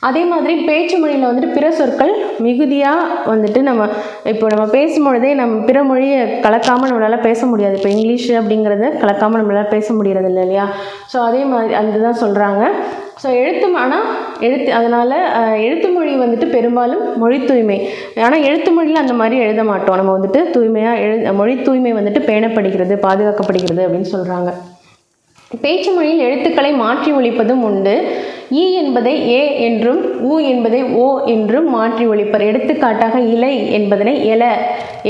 அதே மாதிரி பேச்சு மொழியில் வந்துட்டு பிற சொற்கள் மிகுதியாக வந்துட்டு நம்ம பேசும்பொழுதே நம்ம பிற மொழியை கலக்காமல் நம்மளால் பேச முடியாது. இப்போ இங்கிலீஷ் அப்படிங்கிறத கலக்காமல் நம்மளால் பேச முடியறது இல்லை இல்லையா? ஸோ அதே மாதிரி அதுதான் சொல்கிறாங்க. ஸோ அதனால் எழுத்து மொழி வந்துட்டு பெரும்பாலும் மொழி தூய்மை. ஆனால் எழுத்து மொழியில் அந்த மாதிரி எழுத மாட்டோம். நம்ம வந்துட்டு மொழி தூய்மை வந்துட்டு பேணப்படுகிறது, பாதுகாக்கப்படுகிறது அப்படின்னு சொல்கிறாங்க. பேச்சு மொழியில் எழுத்துக்களை மாற்றி ஒலிப்பதும் உண்டு. ஈ என்பதை ஏ என்றும் ஊ என்பதை ஓ என்றும் மாற்றி ஒலிப்பர். எடுத்துக்காட்டாக இலை என்பதனை எல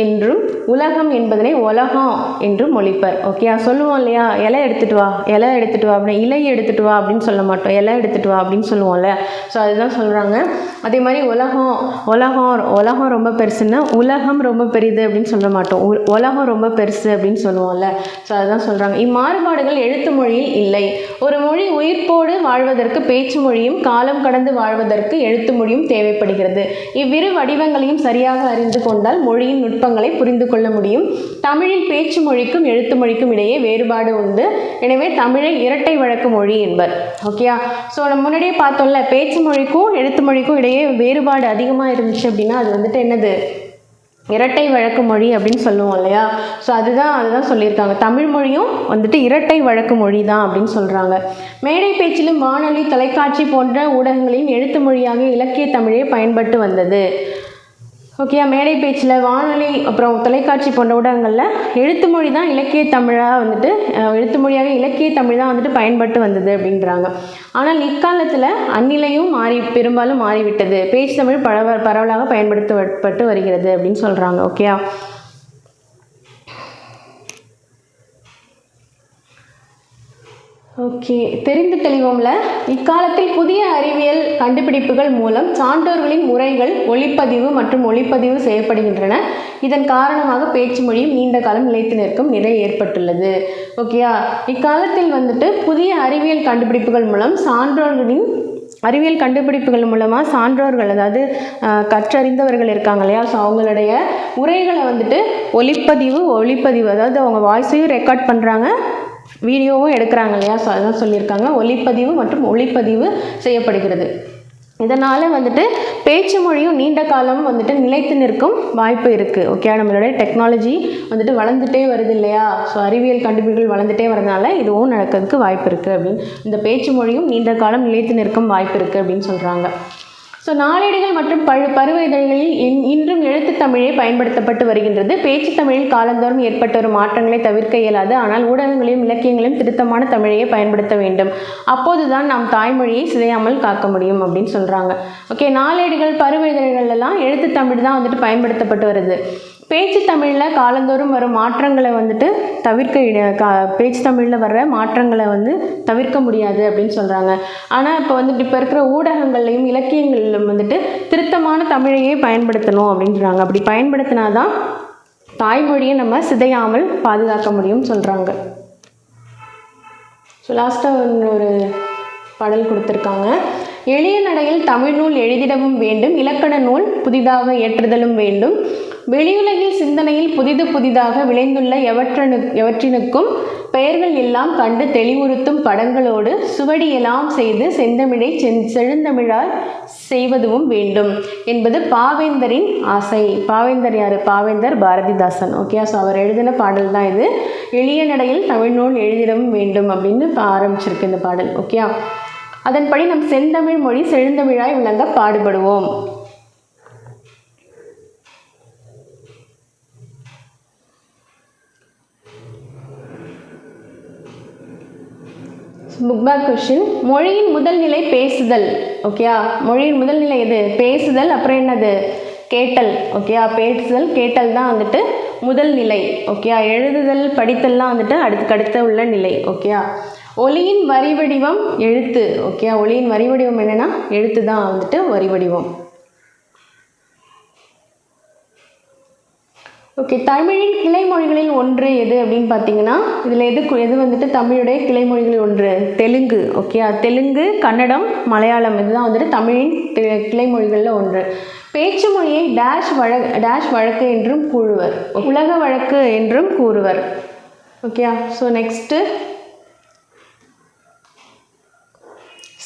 என்றும் உலகம் என்பதனை உலகம் என்றும் ஒலிப்பர். ஓகே, சொல்லுவோம் இல்லையா? இலை எடுத்துட்டு வா அப்படின்னு, இலை எடுத்துட்டு வா அப்படின்னு சொல்ல மாட்டோம், இலை எடுத்துட்டு வா அப்படின்னு சொல்லுவோம்ல. ஸோ அதுதான் சொல்கிறாங்க. அதே மாதிரி உலகம் ரொம்ப பெருசுன்னா உலகம் ரொம்ப பெரிது அப்படின்னு சொல்ல மாட்டோம், உலகம் ரொம்ப பெருசு அப்படின்னு சொல்லுவோம்ல. ஸோ அதுதான் சொல்கிறாங்க. இம்மாறுபாடுகள் எழுத்து மொழியில் இல்லை. ஒரு மொழி உயிர்ப்போடு வாழ்வதற்கு பேச்சு மொழியும், காலம் கடந்து வாழ்வதற்கு எழுத்து மொழியும் தேவைப்படுகிறது. இவ்விரு வடிவங்களையும் சரியாக அறிந்து கொண்டால் மொழியின் நுட்பங்களை புரிந்து கொள்ள முடியும். தமிழில் பேச்சு மொழிக்கும் எழுத்து மொழிக்கும் இடையே வேறுபாடு உண்டு. எனவே தமிழை இரட்டை வழக்கு மொழி என்பர். ஓகேயா? ஸோ நம்ம முன்னாடியே பார்த்தோம்ல, பேச்சு மொழிக்கும் எழுத்து மொழிக்கும் இடையே வேறுபாடு அதிகமாக இருந்துச்சு அப்படின்னா அது வந்துட்டு என்னது? இரட்டை வழக்கு மொழி அப்படின்னு சொல்லுவோம் இல்லையா? ஸோ அதுதான் சொல்லியிருக்காங்க. தமிழ் மொழியும் வந்துட்டு இரட்டை வழக்கு மொழி தான் அப்படின்னு சொல்கிறாங்க. மேடை பேச்சிலும் வானொலி, தொலைக்காட்சி போன்ற ஊடகங்களிலும் எழுத்து மொழியாக இலக்கிய தமிழே பயன்பட்டு வந்தது. ஓகே, மேடை பேச்சில், வானொலி, அப்புறம் தொலைக்காட்சி போன்ற ஊடகங்களில் எழுத்து மொழி தான் இலக்கிய தமிழாக வந்துட்டு எழுத்து மொழியாக இலக்கிய தமிழ் தான் வந்துட்டு பயன்பட்டு வந்தது அப்படின்றாங்க. ஆனால் இக்காலத்தில் அந்நிலையும் பெரும்பாலும் மாறிவிட்டது. பேச்சு தமிழ் பரவலாக பயன்படுத்தப்பட்டு வருகிறது அப்படின்னு சொல்கிறாங்க. ஓகேயா? ஓகே, தெரிந்து தெளிவோம்ல. இக்காலத்தில் புதிய அறிவியல் கண்டுபிடிப்புகள் மூலம் சான்றோர்களின் முறைகள் ஒளிப்பதிவு செய்யப்படுகின்றன. இதன் காரணமாக பேச்சு மொழியும் நீண்ட காலம் நிலைத்து நிற்கும் நிலை ஏற்பட்டுள்ளது. ஓகேயா? இக்காலத்தில் வந்துட்டு புதிய அறிவியல் கண்டுபிடிப்புகள் மூலம் சான்றோர்கள், அதாவது கற்றறிந்தவர்கள் இருக்காங்க இல்லையா? ஸோ அவங்களுடைய உரைகளை வந்துட்டு ஒளிப்பதிவு, அதாவது அவங்க வாய்ஸையும் ரெக்கார்ட் பண்ணுறாங்க, வீடியோவும் எடுக்கிறாங்க இல்லையா? ஸோ அதான் சொல்லியிருக்காங்க. ஒளிப்பதிவு செய்யப்படுகிறது. இதனால் வந்துட்டு பேச்சு மொழியும் நீண்ட காலம் வந்துட்டு நிலைத்து நிற்கும் வாய்ப்பு இருக்குது. ஓகே, நம்மளுடைய டெக்னாலஜி வந்துட்டு வளர்ந்துட்டே வருது இல்லையா? ஸோ அறிவியல் கண்டுபிடிப்புகள் வளர்ந்துட்டே வரதுனால இதுவும் நடக்கிறதுக்கு வாய்ப்பு இருக்குது அப்படின்னு, இந்த பேச்சு மொழியும் நீண்ட காலம் நிலைத்து நிற்கும் வாய்ப்பு இருக்குது அப்படின்னு சொல்கிறாங்க. ஸோ நாளேடுகள் மற்றும் பருவ இதழ்களில் இன்றும் எழுத்து தமிழே பயன்படுத்தப்பட்டு வருகின்றது. பேச்சு தமிழில் காலந்தோறும் ஏற்பட்ட ஒரு மாற்றங்களை தவிர்க்க இயலாது. ஆனால் ஊடகங்களையும் இலக்கியங்களையும் திருத்தமான தமிழையே பயன்படுத்த வேண்டும். அப்போதுதான் நாம் தாய்மொழியை சிதையாமல் காக்க முடியும் அப்படின்னு சொல்கிறாங்க. ஓகே, நாளேடுகள், பருவ இதழ்கள்லாம் எழுத்து தமிழ் தான் வந்துட்டு பயன்படுத்தப்பட்டு வருது. பேச்சு தமிழில் காலந்தோறும் வரும் மாற்றங்களை வந்துட்டு பேச்சு தமிழில் வர்ற மாற்றங்களை தவிர்க்க முடியாது அப்படின்னு சொல்கிறாங்க. ஆனால் இப்போ இருக்கிற ஊடகங்கள்லையும் இலக்கியங்களிலும் வந்துட்டு திருத்தமான தமிழையே பயன்படுத்தணும் அப்படின்றாங்க. அப்படி பயன்படுத்தினாதான் தாய்மொழியை நம்ம சிதையாமல் பாதுகாக்க முடியும்னு சொல்கிறாங்க. ஸோ லாஸ்ட்டாக ஒரு பாடல் கொடுத்துருக்காங்க. எளிய நடையில் தமிழ் நூல் எழுதிடவும் வேண்டும், இலக்கண நூல் புதிதாக ஏற்றுதலும் வேண்டும். வெளியுலகில் சிந்தனையில் புதிதாக விளைந்துள்ள எவற்றினுக்கும் பெயர்கள் எல்லாம் கண்டு தெளிவுறுத்தும் படங்களோடு சுவடியெல்லாம் செய்து செந்தமிழை செழுந்தமிழாய் செய்வதும் வேண்டும் என்பது பாவேந்தரின் ஆசை. பாவேந்தர் யார்? பாவேந்தர் பாரதிதாசன். ஓகே, ஸோ அவர் எழுதின பாடல் தான் இது. எளிய நடையில் தமிழ் நூல் எழுதிடவும் வேண்டும் அப்படின்னு ஆரம்பிச்சிருக்கு இந்த பாடல். ஓகே, அதன்படி நம் செந்தமிழ் மொழி செழுந்தமிழாய் விளங்க பாடுபடுவோம். Book back question. மொழியின் முதல் நிலை பேசுதல். ஓகேயா, மொழியின் முதல் நிலை எது? பேசுதல். அப்புறம் என்னது? கேட்டல். ஓகேயா, பேசுதல் கேட்டல் தான் வந்துட்டு முதல் நிலை. ஓகேயா, எழுதுதல் படித்தல்லாம் வந்துட்டு அடுத்த உள்ள நிலை. ஓகேயா, ஒலியின் வரி வடிவம் எழுத்து. ஓகேயா, ஒலியின் வரி வடிவம் என்னன்னா எழுத்து தான் வந்துட்டு வரி வடிவம். ஓகே, தமிழின் கிளைமொழிகளில் ஒன்று எது அப்படின்னு பார்த்தீங்கன்னா இதில் எது வந்துட்டு தமிழுடைய கிளைமொழிகளில் ஒன்று? தெலுங்கு. ஓகே, தெலுங்கு, கன்னடம், மலையாளம் இதுதான் வந்துட்டு தமிழின் கிளைமொழிகளில் ஒன்று. பேச்சு மொழியை டேஷ் வழக்கு என்றும் கூறுவர். உலக வழக்கு என்றும் கூறுவர். ஓகேயா, ஸோ நெக்ஸ்ட்டு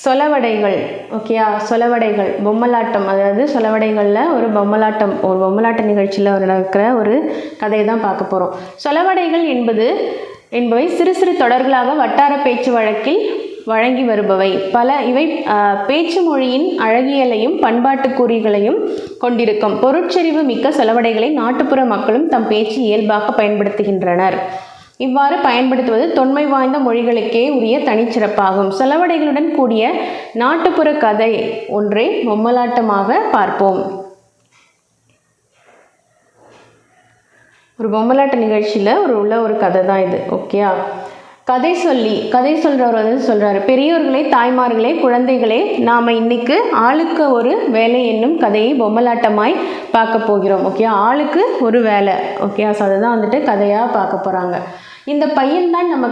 சொலவடைகள். ஓகேயா, சொலவடைகள் பொம்மலாட்டம். அதாவது சொலவடைகளில் ஒரு பொம்மலாட்ட நிகழ்ச்சியில் நடக்கிற ஒரு கதையை தான் பார்க்க போகிறோம். சொலவடைகள் என்பவை சிறு சிறு தொடர்களாக வட்டார பேச்சு வழக்கில் வழங்கி வருபவை. இவை பேச்சு மொழியின் அழகியலையும் பண்பாட்டு கூறுகளையும் கொண்டிருக்கும். பொருட்செறிவு மிக்க சொலவடைகளை நாட்டுப்புற மக்களும் தம் பேச்சில் இயல்பாக பயன்படுத்துகின்றனர். இவ்வாறு பயன்படுத்துவது தொன்மை வாய்ந்த மொழிகளுக்கே உரிய தனிச்சிறப்பாகும். சொலவடைகளுடன் கூடிய நாட்டுப்புற கதை ஒன்றை பொம்மலாட்டமாக பார்ப்போம். ஒரு பொம்மலாட்ட நிகழ்ச்சியில் உள்ள ஒரு கதை தான் இது. ஓகேயா, கதை சொல்கிறவர் வந்து சொல்கிறாரு, பெரியோர்களே, தாய்மார்களே, குழந்தைகளே, நாம் இன்னைக்கு ஆளுக்கு ஒரு வேலை என்னும் கதையை பொம்மலாட்டமாய் பார்க்க போகிறோம். ஓகே, ஆளுக்கு ஒரு வேலை. ஓகே, ஸோ அதை தான் வந்துட்டு கதையாக பார்க்க போகிறாங்க. இந்த பையன்தான் நம்ம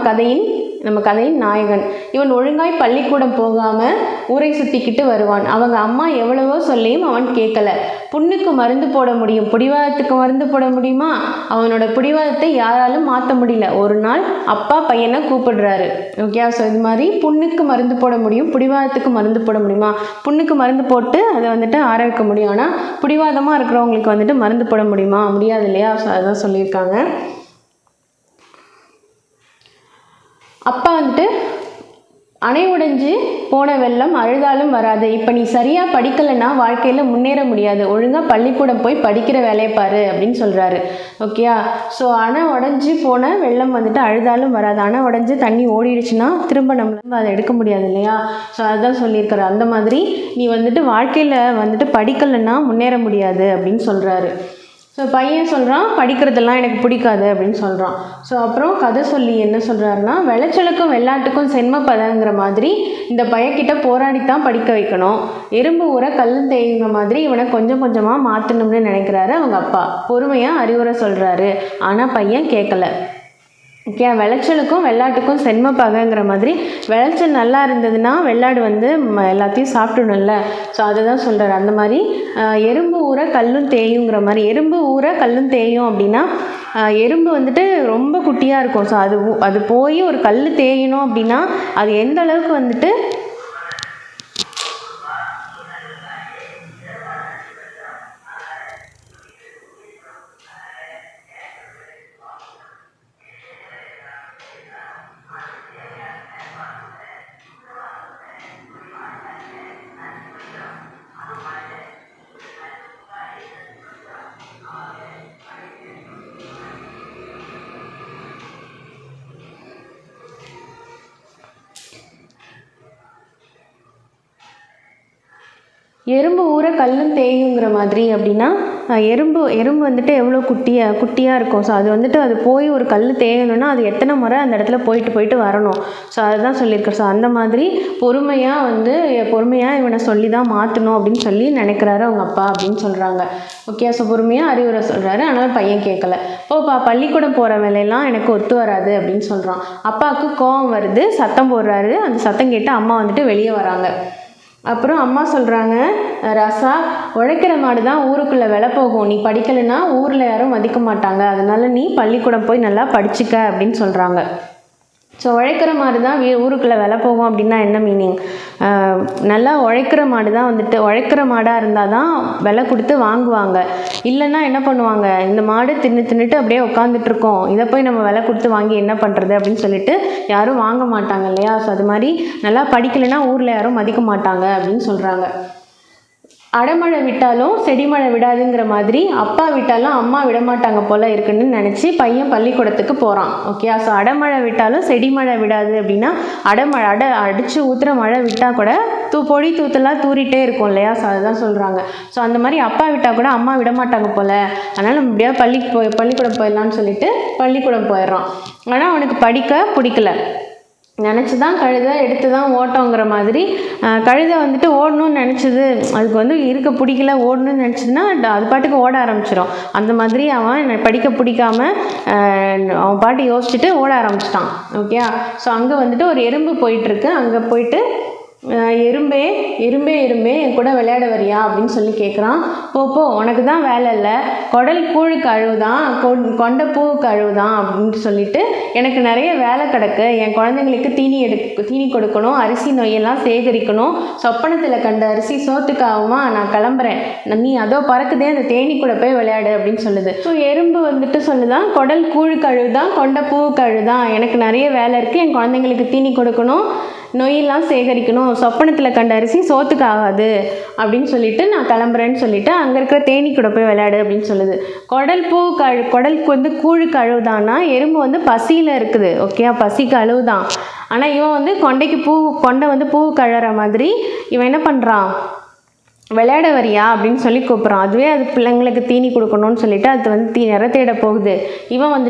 கதையின் நாயகன். இவன் ஒழுங்காய் பள்ளிக்கூடம் போகாமல் ஊரை சுற்றிக்கிட்டு வருவான். அவங்க அம்மா எவ்வளவோ சொல்லியும் அவன் கேட்கல. புண்ணுக்கு மருந்து போட முடியும், பிடிவாதத்துக்கு மருந்து போட முடியுமா? அவனோட பிடிவாதத்தை யாராலும் மாற்ற முடியல. ஒரு நாள் அப்பா பையனை கூப்பிடுறாரு. ஓகே, ஸோ இது மாதிரி புண்ணுக்கு மருந்து போட முடியும், பிடிவாதத்துக்கு மருந்து போட முடியுமா? புண்ணுக்கு மருந்து போட்டு அதை வந்துட்டு ஆர வைக்க முடியும். ஆனால் பிடிவாதமாக இருக்கிறவங்களுக்கு வந்துட்டு மருந்து போட முடியுமா? முடியாது இல்லையா? ஸோ அதுதான் சொல்லியிருக்காங்க. அப்பா வந்துட்டு அணை உடைஞ்சு போன வெள்ளம் அழுதாலும் வராது. இப்போ நீ சரியாக படிக்கலைன்னா வாழ்க்கையில் முன்னேற முடியாது. ஒழுங்காக பள்ளிக்கூடம் போய் படிக்கிற வேலையை பாரு அப்படின்னு சொல்கிறாரு. ஓகேயா, ஸோ அணை உடஞ்சி போன வெள்ளம் வந்துட்டு அழுதாலும் வராது. அணை உடஞ்சி தண்ணி ஓடிடுச்சுன்னா திரும்ப நம்மளால அதை எடுக்க முடியாது இல்லையா? ஸோ அதுதான் சொல்லியிருக்காரு. அந்த மாதிரி நீ வந்துட்டு வாழ்க்கையில் வந்துட்டு படிக்கலைன்னா முன்னேற முடியாது அப்படின்னு சொல்கிறாரு. ஸோ பையன் சொல்கிறான், படிக்கிறதெல்லாம் எனக்கு பிடிக்காது அப்படின்னு சொல்கிறான். ஸோ அப்புறம் கதை சொல்லி என்ன சொல்கிறாருன்னா, விளைச்சலுக்கும் வெள்ளாட்டுக்கும் சென்ம பதங்கிற மாதிரி இந்த பையன்கிட்ட போராடித்தான் படிக்க வைக்கணும். எறும்பு ஊற கல்லும் தேய்ங்கிற மாதிரி இவனை கொஞ்சம் கொஞ்சமாக மாற்றணும்னு நினைக்கிறாரு அவங்க அப்பா. பொறுமையாக அறிவுரை சொல்கிறாரு. ஆனால் பையன் கேட்கல. ஓகே, விளைச்சலுக்கும் வெள்ளாட்டுக்கும் சென்ம பகைங்கிற மாதிரி விளைச்சல் நல்லா இருந்ததுன்னா வெள்ளாடு வந்து எல்லாத்தையும் சாப்பிடணும்ல. ஸோ அதை தான் சொல்கிறார். அந்த மாதிரி எறும்பு ஊற கல்லும் தேயுங்கிற மாதிரி. எறும்பு ஊற கல்லும் தேயும் அப்படின்னா எறும்பு வந்துட்டு ரொம்ப குட்டியாக இருக்கும். ஸோ அது போய் ஒரு கல் தேயணும் அப்படின்னா அது எந்த அளவுக்கு வந்துட்டு எறும்பு ஊற கல்லும் தேயுங்கிற மாதிரி அப்படின்னா எறும்பு வந்துட்டு எவ்வளோ குட்டியாக இருக்கும். ஸோ அது வந்துட்டு அது போய் ஒரு கல் தேயணும்னா அது எத்தனை முறை அந்த இடத்துல போயிட்டு வரணும். ஸோ அதுதான் சொல்லியிருக்காரு. ஸோ அந்த மாதிரி பொறுமையாக இவனை சொல்லி தான் மாற்றணும் அப்படின்னு சொல்லி நினைக்கிறாரு அவங்க அப்பா அப்படின்னு சொல்கிறாங்க. ஓகே, ஸோ பொறுமையாக அறிவுரை சொல்கிறாரு. ஆனால் பையன் கேட்கல. பள்ளிக்கூடம் போகிற வேலையெல்லாம் எனக்கு ஒத்து வராது அப்படின்னு சொல்கிறான். அப்பாவுக்கு கோபம் வருது, சத்தம் போடுறாரு. அந்த சத்தம் கேட்டு அம்மா வந்துட்டு வெளியே வராங்க. அப்புறம் அம்மா சொல்கிறாங்க, ராசா, உழைக்கிற மாடு தான் ஊருக்குள்ளே விலை போகும். நீ படிக்கலைன்னா ஊரில் யாரும் மதிக்க மாட்டாங்க. அதனால நீ பள்ளிக்கூடம் போய் நல்லா படிச்சுக்க அப்படின்னு சொல்கிறாங்க. ஸோ உழைக்கிற மாடு தான் ஊருக்குள்ளே விலை போகும் அப்படின்னா என்ன மீனிங்? நல்லா உழைக்கிற மாடு தான் வந்துட்டு உழைக்கிற மாடாக இருந்தால் தான் விலை கொடுத்து வாங்குவாங்க. இல்லைன்னா என்ன பண்ணுவாங்க, இந்த மாடு தின்னுட்டு அப்படியே உட்காந்துட்ருக்கோம், இதை போய் நம்ம விலை கொடுத்து வாங்கி என்ன பண்ணுறது அப்படின்னு சொல்லிட்டு யாரும் வாங்க மாட்டாங்க இல்லையா? ஸோ அது மாதிரி நல்லா படிக்கலைன்னா ஊரில் யாரும் மதிக்க மாட்டாங்க அப்படின்னு சொல்கிறாங்க. அடமழை விட்டாலும் செடிமழை விடாதுங்கிற மாதிரி அப்பா விட்டாலும் அம்மா விடமாட்டாங்க போல் இருக்குன்னு நினச்சி பையன் பள்ளிக்கூடத்துக்கு போகிறான். ஓகே, ஸோ அடமழை விட்டாலும் செடிமழை விடாது அப்படின்னா அடித்து ஊற்றுற மழை விட்டால் கூட பொடி தூத்தெல்லாம் தூரிட்டே இருக்கும் இல்லையா, ஸோ அதுதான் சொல்கிறாங்க. ஸோ அந்த மாதிரி அப்பா விட்டால் கூட அம்மா விடமாட்டாங்க போல், அதனால் நம்ம எப்படியா பள்ளிக்கூடம் போயிடலான்னு சொல்லிட்டு பள்ளிக்கூடம் போயிடுறான். ஆனால் அவனுக்கு படிக்க பிடிக்கல. நினச்சி தான் கழுதை எடுத்து தான் ஓட்டங்கிற மாதிரி. கழுதை வந்துட்டு ஓடணும்னு நினச்சிது, அதுக்கு இருக்க பிடிக்கல, ஓடணும்னு நினச்சிதுன்னா அது பாட்டுக்கு ஓட ஆரம்பிச்சிடும். அந்த மாதிரி அவன் படிக்க பிடிக்காம அவன் பாட்டு யோசிச்சுட்டு ஓட ஆரம்பிச்சிட்டான். ஓகே, ஸோ அங்கே ஒரு எறும்பு போயிட்டுருக்கு. அங்கே போயிட்டு எறும்பே எறும்பே எறும்பே என் கூட விளையாட வரியா அப்படின்னு சொல்லி கேட்குறான். போ உனக்கு தான் வேலை இல்லை, குடல் கூழுக்கு அழுவுதான், கொண்ட பூவுக்கு அழுவுதான் அப்படின்ட்டு சொல்லிட்டு எனக்கு நிறைய வேலை கிடக்கு. என் குழந்தைங்களுக்கு தீனி கொடுக்கணும், அரிசி நொய்யெல்லாம் சேகரிக்கணும், சொப்பனத்தில் கண்ட அரிசி சோத்துக்கு ஆகுமா, நான் கிளம்புறேன், நீ அதோ பறக்குதே அந்த தேனி கூட போய் விளையாடு அப்படின்னு சொல்லுது. ஸோ எறும்பு சொல்லுதான், குடல் கூழுக்கு அழுவுதான், கொண்ட பூவுக்கு அழுவுதான், எனக்கு நிறைய வேலை இருக்குது, என் குழந்தைங்களுக்கு தீனி கொடுக்கணும், நொய்யெல்லாம் சேகரிக்கணும், சொப்பனத்தில் கண்ட அரிசி சோத்துக்கு ஆகாது அப்படின்னு சொல்லிட்டு நான் கிளம்புறேன்னு சொல்லிட்டு அங்கே இருக்கிற தேனி கூட போய் விளையாடு அப்படின்னு சொல்லுது. குடலுக்கு கூழுக்கு அழுவுதான்னா எறும்பு பசியில் இருக்குது. ஓகே, பசிக்கு அழுவுதான். ஆனால் இவன் கொண்டை பூவுக்கு அழற மாதிரி இவன் என்ன பண்ணுறான், விளையாட வரியா அப்படின்னு சொல்லி கூப்பிட்றான். அதுவே அது பிள்ளைங்களுக்கு தீனி கொடுக்கணும்னு சொல்லிட்டு அது நிற தேட போகுது. இவன்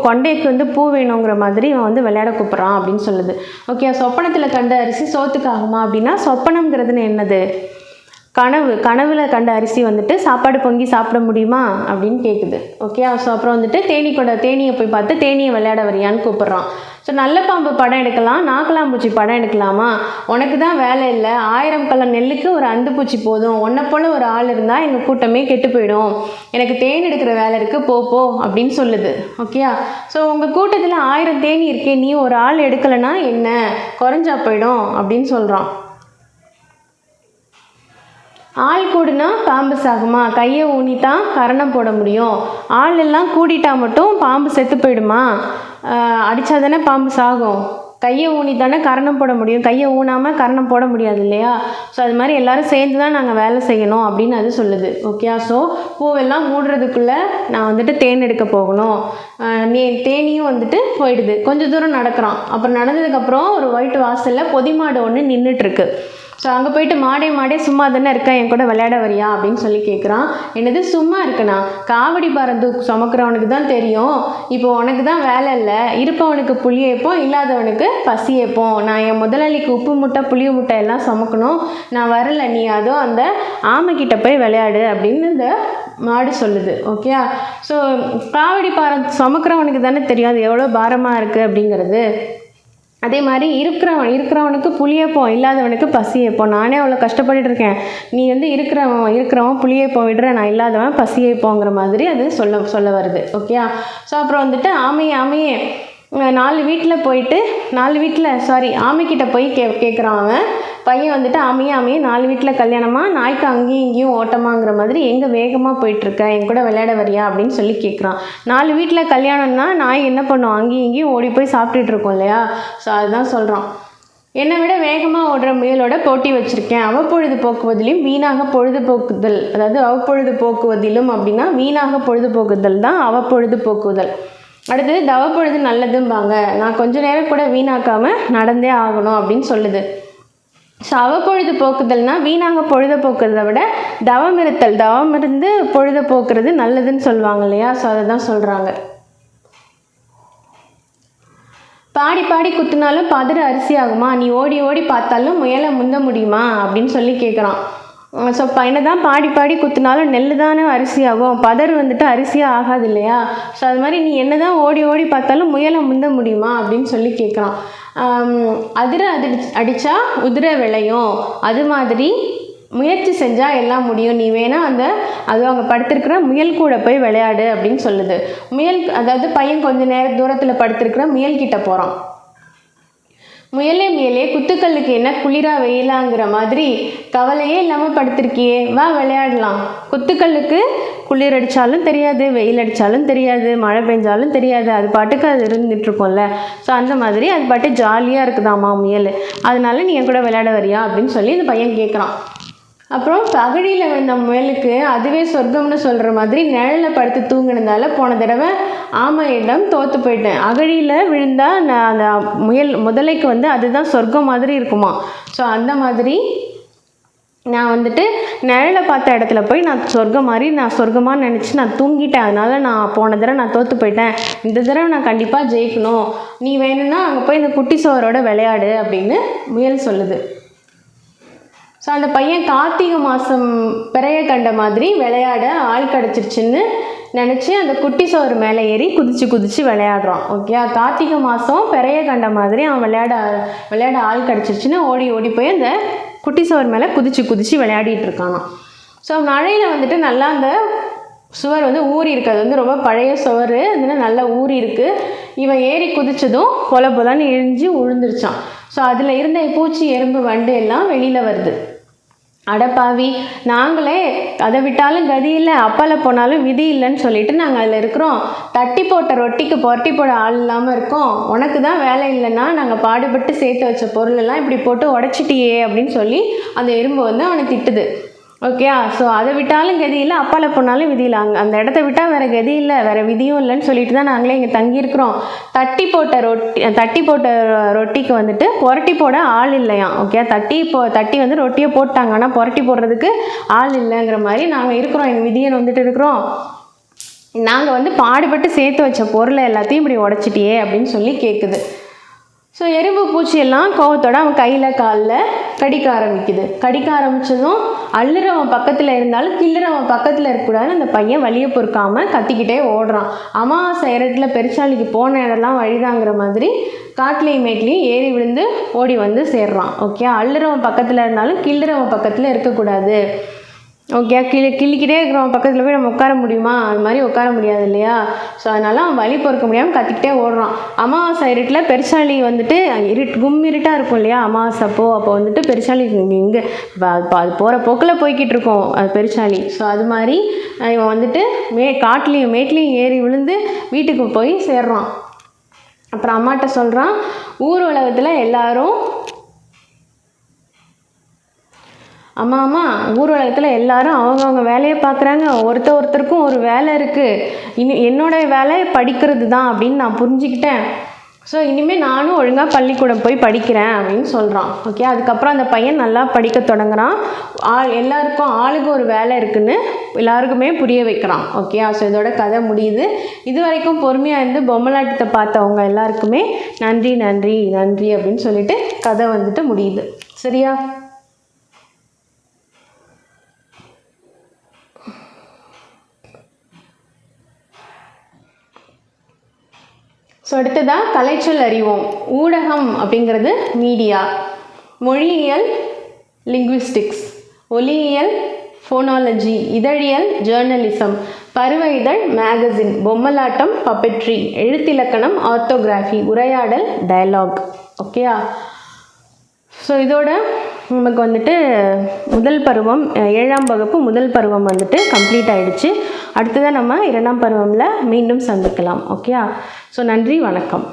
கொண்டைக்கு பூ வேணுங்கிற மாதிரி இவன் விளையாட கூப்பிட்றான் அப்படின்னு சொல்லுது. ஓகே, சொப்பனத்தில் கண்ட அரிசி சோத்துக்கு ஆகுமா அப்படின்னா சொப்பனம்ங்கிறதுன்னு என்னது, கனவுல கண்ட அரிசி சாப்பாடு பொங்கி சாப்பிட முடியுமா அப்படின்னு கேட்குது. ஓகே, ஸோ அப்புறம் தேனியை போய் பார்த்து தேனியை விளையாட வரியான்னு கூப்பிட்றான். ஸோ நல்ல பாம்பு படம் எடுக்கலாம், நாக்கலாம்பூச்சி படம் எடுக்கலாமா, உனக்கு தான் வேலை இல்லை, 1000 கலர் நெல்லுக்கு ஒரு அந்துப்பூச்சி போதும், உன்னை போல் ஒரு ஆள் இருந்தால் எங்கள் கூட்டமே கெட்டு போயிடும், எனக்கு தேன் எடுக்கிற வேலை இருக்குது, போ அப்படின்னு சொல்லுது. ஓகேயா, ஸோ உங்கள் கூட்டத்தில் 1000 தேனி இருக்கே, நீ ஒரு ஆள் எடுக்கலைன்னா என்ன, குறைஞ்சா போயிடும் அப்படின்னு சொல்கிறான். ஆள் கூடுனா பாம்பு சாகுமா, கையை ஊனித்தான் கரணம் போட முடியும், ஆள் எல்லாம் கூடிட்டா மட்டும் பாம்பு செத்து போயிடுமா, அடித்தா தானே பாம்பு சாகும், கையை ஊனி தானே கரணம் போட முடியும், கையை ஊனாமல் கரணம் போட முடியாது இல்லையா, ஸோ அது மாதிரி எல்லோரும் சேர்ந்து தான் நாங்கள் வேலை செய்யணும் அப்படின்னு அது சொல்லுது. ஓகே, ஸோ பூவெல்லாம் மூடுறதுக்குள்ளே நான் தேன் எடுக்க போகணும், தேனியும் போயிடுது. கொஞ்சம் தூரம் நடக்கிறான். அப்புறம் நடந்ததுக்கப்புறம் ஒரு ஒயிட் வாசலில் பொதிமாடு ஒன்று நின்றுட்டுருக்கு. ஸோ அங்கே போயிட்டு மாடே சும்மா தானே இருக்கேன், என் கூட விளையாட வரியா அப்படின்னு சொல்லி கேட்குறான். என்னது சும்மா இருக்குண்ணா, காவடி பாரம் சுமக்கிறவனுக்கு தான் தெரியும், இப்போ உனக்கு தான் வேலை இல்லை, இருப்பவனுக்கு புளியேப்போம், இல்லாதவனுக்கு பசியேப்போம், நான் என் முதலாளிக்கு உப்பு முட்டை புளிய முட்டை எல்லாம் சுமக்கணும், நான் வரல, நீ அதோ அந்த ஆமைக்கிட்ட போய் விளையாடு அப்படின்னு இந்த மாடு சொல்லுது. ஓகே, ஸோ காவடி பாரம் சுமக்கிறவனுக்கு தானே தெரியும் அது எவ்வளோ பாரமாக இருக்குது அப்படிங்கிறது. அதே மாதிரி இருக்கிறவனுக்கு புளியப்போம், இல்லாதவனுக்கு பசியப்போம், நானே அவ்வளோ கஷ்டப்பட்டுட்டு இருக்கேன், நீ இருக்கிறவன் புளியப்போம் விடுற, நான் இல்லாதவன் பசியப்போங்கிற மாதிரி அது சொல்ல வருது. ஓகே, ஸோ அப்புறம் ஆமையே 4 வீட்டில் போயிட்டு ஆமைக்கிட்ட போய் கேட்குறான் அவன் பையன் ஆமையே 4 வீட்டில் கல்யாணமா, நாய்க்கு அங்கேயும் இங்கேயும் ஓட்டமாங்கிற மாதிரி எங்கே வேகமாக போயிட்டுருக்க, என் கூட விளையாட வரியா அப்படின்னு சொல்லி கேட்குறான். 4 வீட்டில் கல்யாணம்னா நாய் என்ன பண்ணும், அங்கேயும் இங்கேயும் ஓடி போய் சாப்பிட்டுட்டு இருக்கோம் இல்லையா, ஸோ அதுதான் சொல்கிறான். என்னை விட வேகமாக ஓடுற முயலோட போட்டி வச்சுருக்கேன், அவ்வப்பொழுது போக்குவதிலும் வீணாக பொழுதுபோக்குதல், அதாவது அவ்வப்பொழுது போக்குவதிலும் அப்படின்னா வீணாக பொழுதுபோக்குதல் தான் அவ்வப்பொழுது போக்குதல். அடுத்து தவப்பொழுது நல்லதும்பாங்க, நான் கொஞ்ச நேரம் கூட வீணாக்காமல் நடந்தே ஆகணும் அப்படின்னு சொல்லுது. ஸோ அவ்வப்பொழுது போக்குதல்னால் வீணாக பொழுத போக்குறதை விட தவம் இருந்து பொழுத போக்குறது நல்லதுன்னு சொல்லுவாங்க இல்லையா, ஸோ அதை தான் சொல்கிறாங்க. பாடி குத்துனாலும் பதறு அரிசி ஆகுமா, நீ ஓடி ஓடி பார்த்தாலும் முயலை முந்த முடியுமா அப்படின்னு சொல்லி கேட்குறான். ஸோ என்ன தான் பாடி குத்துனாலும் நெல் தானே அரிசி ஆகும், பதறு அரிசியாக ஆகாது இல்லையா, ஸோ அது மாதிரி நீ என்ன தான் ஓடி ஓடி பார்த்தாலும் முயலை முந்த முடியுமா அப்படின்னு சொல்லி கேட்குறான். அடித்தா உதிர விளையும், அது மாதிரி முயற்சி செஞ்சால் எல்லாம் முடியும், நீ வேணால் அவங்க படுத்திருக்கிற முயல் கூட போய் விளையாடு அப்படின்னு சொல்லுது. அதாவது பையன் கொஞ்சம் நேரம் தூரத்தில் படுத்திருக்கிற முயல்கிட்ட போகிறான். முயலே குத்துக்கல்லுக்கு என்ன குளிரா வெயிலாங்கிற மாதிரி கவலையே இல்லாமல் படுத்திருக்கியே, வா விளையாடலாம், குத்துக்கல்லுக்கு குளிர் அடித்தாலும் தெரியாது, வெயில் அடித்தாலும் தெரியாது, மழை பெஞ்சாலும் தெரியாது, அது பாட்டுக்கு அது இருந்துகிட்ருக்கோம்ல, ஸோ அந்த மாதிரி அது பாட்டு ஜாலியாக இருக்குதாம்மா முயல், அதனால நீ என் கூட விளையாட வரியா அப்படின்னு சொல்லி இந்த பையன் கேட்குறான். அப்புறம் அகழியில் விழுந்த முயலுக்கு அதுவே சொர்க்கம்னு சொல்கிற மாதிரி நிழலில் படுத்து தூங்கினதால போன தடவை ஆமையிடம் தோற்று போயிட்டேன். அகழியில் விழுந்தால் நான் அந்த முதலைக்கு வந்து அதுதான் சொர்க்கம் மாதிரி இருக்குமா. ஸோ அந்த மாதிரி நான் வந்துட்டு நிழலை பார்த்த இடத்துல போய் நான் சொர்க்கமாக நினச்சி நான் தூங்கிட்டேன். அதனால் நான் போன தடவை நான் தோற்று போயிட்டேன். இந்த தடவை நான் கண்டிப்பாக ஜெயிக்கணும். நீ வேணும்னா அங்கே போய் இந்த குட்டி சுவரோட விளையாடு அப்படின்னு முயல் சொல்லுது. ஸோ அந்த பையன் கார்த்திகை மாதம் பிறைய கண்ட மாதிரி விளையாட ஆள் கிடச்சிருச்சுன்னு நினச்சி அந்த குட்டி சோறு மேலே ஏறி குதித்து விளையாடுறான். ஓகே, கார்த்திகை மாதம் பிறைய கண்ட மாதிரி அவன் விளையாட ஆள் கிடச்சிருச்சுன்னு ஓடி போய் அந்த குட்டி சோறு மேலே குதித்து விளையாடிட்டு இருக்கானான். ஸோ மழையில் வந்துட்டு நல்லா அந்த சுவர் வந்து ஊறி இருக்குது. அது வந்து ரொம்ப பழைய சுவர், அதனால நல்லா ஊறி இருக்குது. இவன் ஏறி குதித்ததும் பொலன்னு எரிஞ்சு விழுந்துருச்சான். ஸோ அதில் இருந்த பூச்சி எறும்பு வண்டு எல்லாம் வெளியில் வருது. அடப்பாவி, நாங்களே அதை விட்டாலும் கதி இல்லை, அப்பால் போனாலும் விதி இல்லைன்னு சொல்லிட்டு நாங்கள் அதில் இருக்கிறோம். தட்டி போட்ட ரொட்டிக்கு புரட்டி போட ஆள் இல்லாமல் இருக்கோம். உனக்கு தான் வேலை இல்லைன்னா நாங்கள் பாடுபட்டு சேர்த்து வச்ச பொருளெல்லாம் இப்படி போட்டு உடச்சிட்டியே அப்படின்னு சொல்லி அந்த எறும்பு வந்து அவனை திட்டுது. ஓகே, ஸோ அதை விட்டாலும் கதி இல்லை, அப்பால் போனாலும் விதி இல்லை. அந்த இடத்த விட்டால் வேறு கதி இல்லை, வேறு விதியும் இல்லைன்னு சொல்லிட்டு தான் நாங்களே இங்கே தங்கியிருக்கிறோம். தட்டி போட்ட ரொட்டிக்கு வந்துட்டு புரட்டி போட ஆள் இல்லையாம். ஓகே, தட்டி வந்து ரொட்டியை போட்டாங்க, ஆனால் புரட்டி போடுறதுக்கு ஆள் இல்லைங்கிற மாதிரி நாங்கள் இருக்கிறோம். எங்கள் விதியை வந்துட்டு இருக்கிறோம். நாங்கள் வந்து பாடுபட்டு சேர்த்து வச்ச பொருளை எல்லாத்தையும் இப்படி உடச்சிட்டியே அப்படின்னு சொல்லி கேட்குது. ஸோ எறும்பு பூச்சியெல்லாம் கோவத்தோடு அவன் கையில் காலில் கடிக்க ஆரம்பித்ததும் அள்ளுறவன் பக்கத்தில் இருந்தாலும் கிள்ளுறவன் பக்கத்தில் இருக்கக்கூடாதுன்னு அந்த பையன் வலியை பொறுக்காமல் கத்திக்கிட்டே ஓடுறான். அமாவாசை இடத்துல பெருச்சாளிக்கு போன இடம்லாம் வழிதாங்கிற மாதிரி காட்டிலையும் மேட்லேயும் ஏறி விழுந்து ஓடி வந்து சேர்றான். ஓகே, அள்ளுறவன் பக்கத்தில் இருந்தாலும் கிள்ளுறவன் பக்கத்தில் இருக்கக்கூடாது. ஓகே, கிள்ளிக்கிட்டே இருக்கிறவன் பக்கத்தில் போய் நம்ம உட்கார முடியுமா? அது மாதிரி உட்கார முடியாது இல்லையா? ஸோ அதனால் அவன் வலி பொறுக்க முடியாமல் கத்திக்கிட்டே ஓடுறான். அமாவாசை இருட்டில் பெருச்சாளி வந்துட்டு இருட்டாக இருக்கும் இல்லையா அமாவாசை அப்போ வந்துட்டு பெருச்சாளி இங்கே அது போகிற போக்கில் போய்கிட்டு இருக்கோம் அது பெருச்சாளி. ஸோ அது மாதிரி இவன் வந்துட்டு காட்டுலேயும் மேட்லேயும் ஏறி விழுந்து வீட்டுக்கு போய் சேர்றான். அப்புறம் அம்மாட்ட சொல்கிறான், ஊர் உலகத்தில் எல்லாரும் அம்மா ஊர் உலகத்தில் எல்லாரும் அவங்கவுங்க வேலையை பார்க்குறாங்க. ஒருத்தருக்கும் ஒரு வேலை இருக்குது. என்னோடய வேலை படிக்கிறது தான் அப்படின்னு நான் புரிஞ்சுக்கிட்டேன். ஸோ இனிமேல் நானும் ஒழுங்காக பள்ளிக்கூடம் போய் படிக்கிறேன் அப்படின்னு சொல்கிறான். ஓகே, அதுக்கப்புறம் அந்த பையன் நல்லா படிக்க தொடங்குறான். எல்லாருக்கும் ஆளுக்கு ஒரு வேலை இருக்குதுன்னு எல்லாருக்குமே புரிய வைக்கிறான். ஓகே, ஸோ இதோட கதை முடியுது. இது வரைக்கும் பொறுமையாக இருந்து பொம்மலாட்டத்தை பார்த்தவங்க எல்லாருக்குமே நன்றி நன்றி நன்றி அப்படின்னு சொல்லிட்டு கதை வந்துட்டு முடியுது. சரியா? ஸோ அடுத்ததாக கலைச்சொல் அறிவோம். ஊடகம் அப்படிங்கிறது மீடியா, மொழியியல் லிங்குவிஸ்டிக்ஸ், ஒலியியல் ஃபோனாலஜி, இதழியல் ஜேர்னலிசம், பருவ இதழ் மேகசின், பொம்மலாட்டம் பப்பெட்ரி, எழுத்திலக்கணம் ஆர்த்தோகிராஃபி, உரையாடல் டயலாக். ஓகேயா? ஸோ இதோட நமக்கு வந்துட்டு முதல் பருவம் 7ஆம் வகுப்பு முதல் பருவம் வந்துட்டு கம்ப்ளீட் ஆகிடுச்சு. அடுத்ததாக நம்ம 2ஆம் பருவமில் மீண்டும் சந்திக்கலாம். ஓகே, ஸோ நன்றி, வணக்கம்.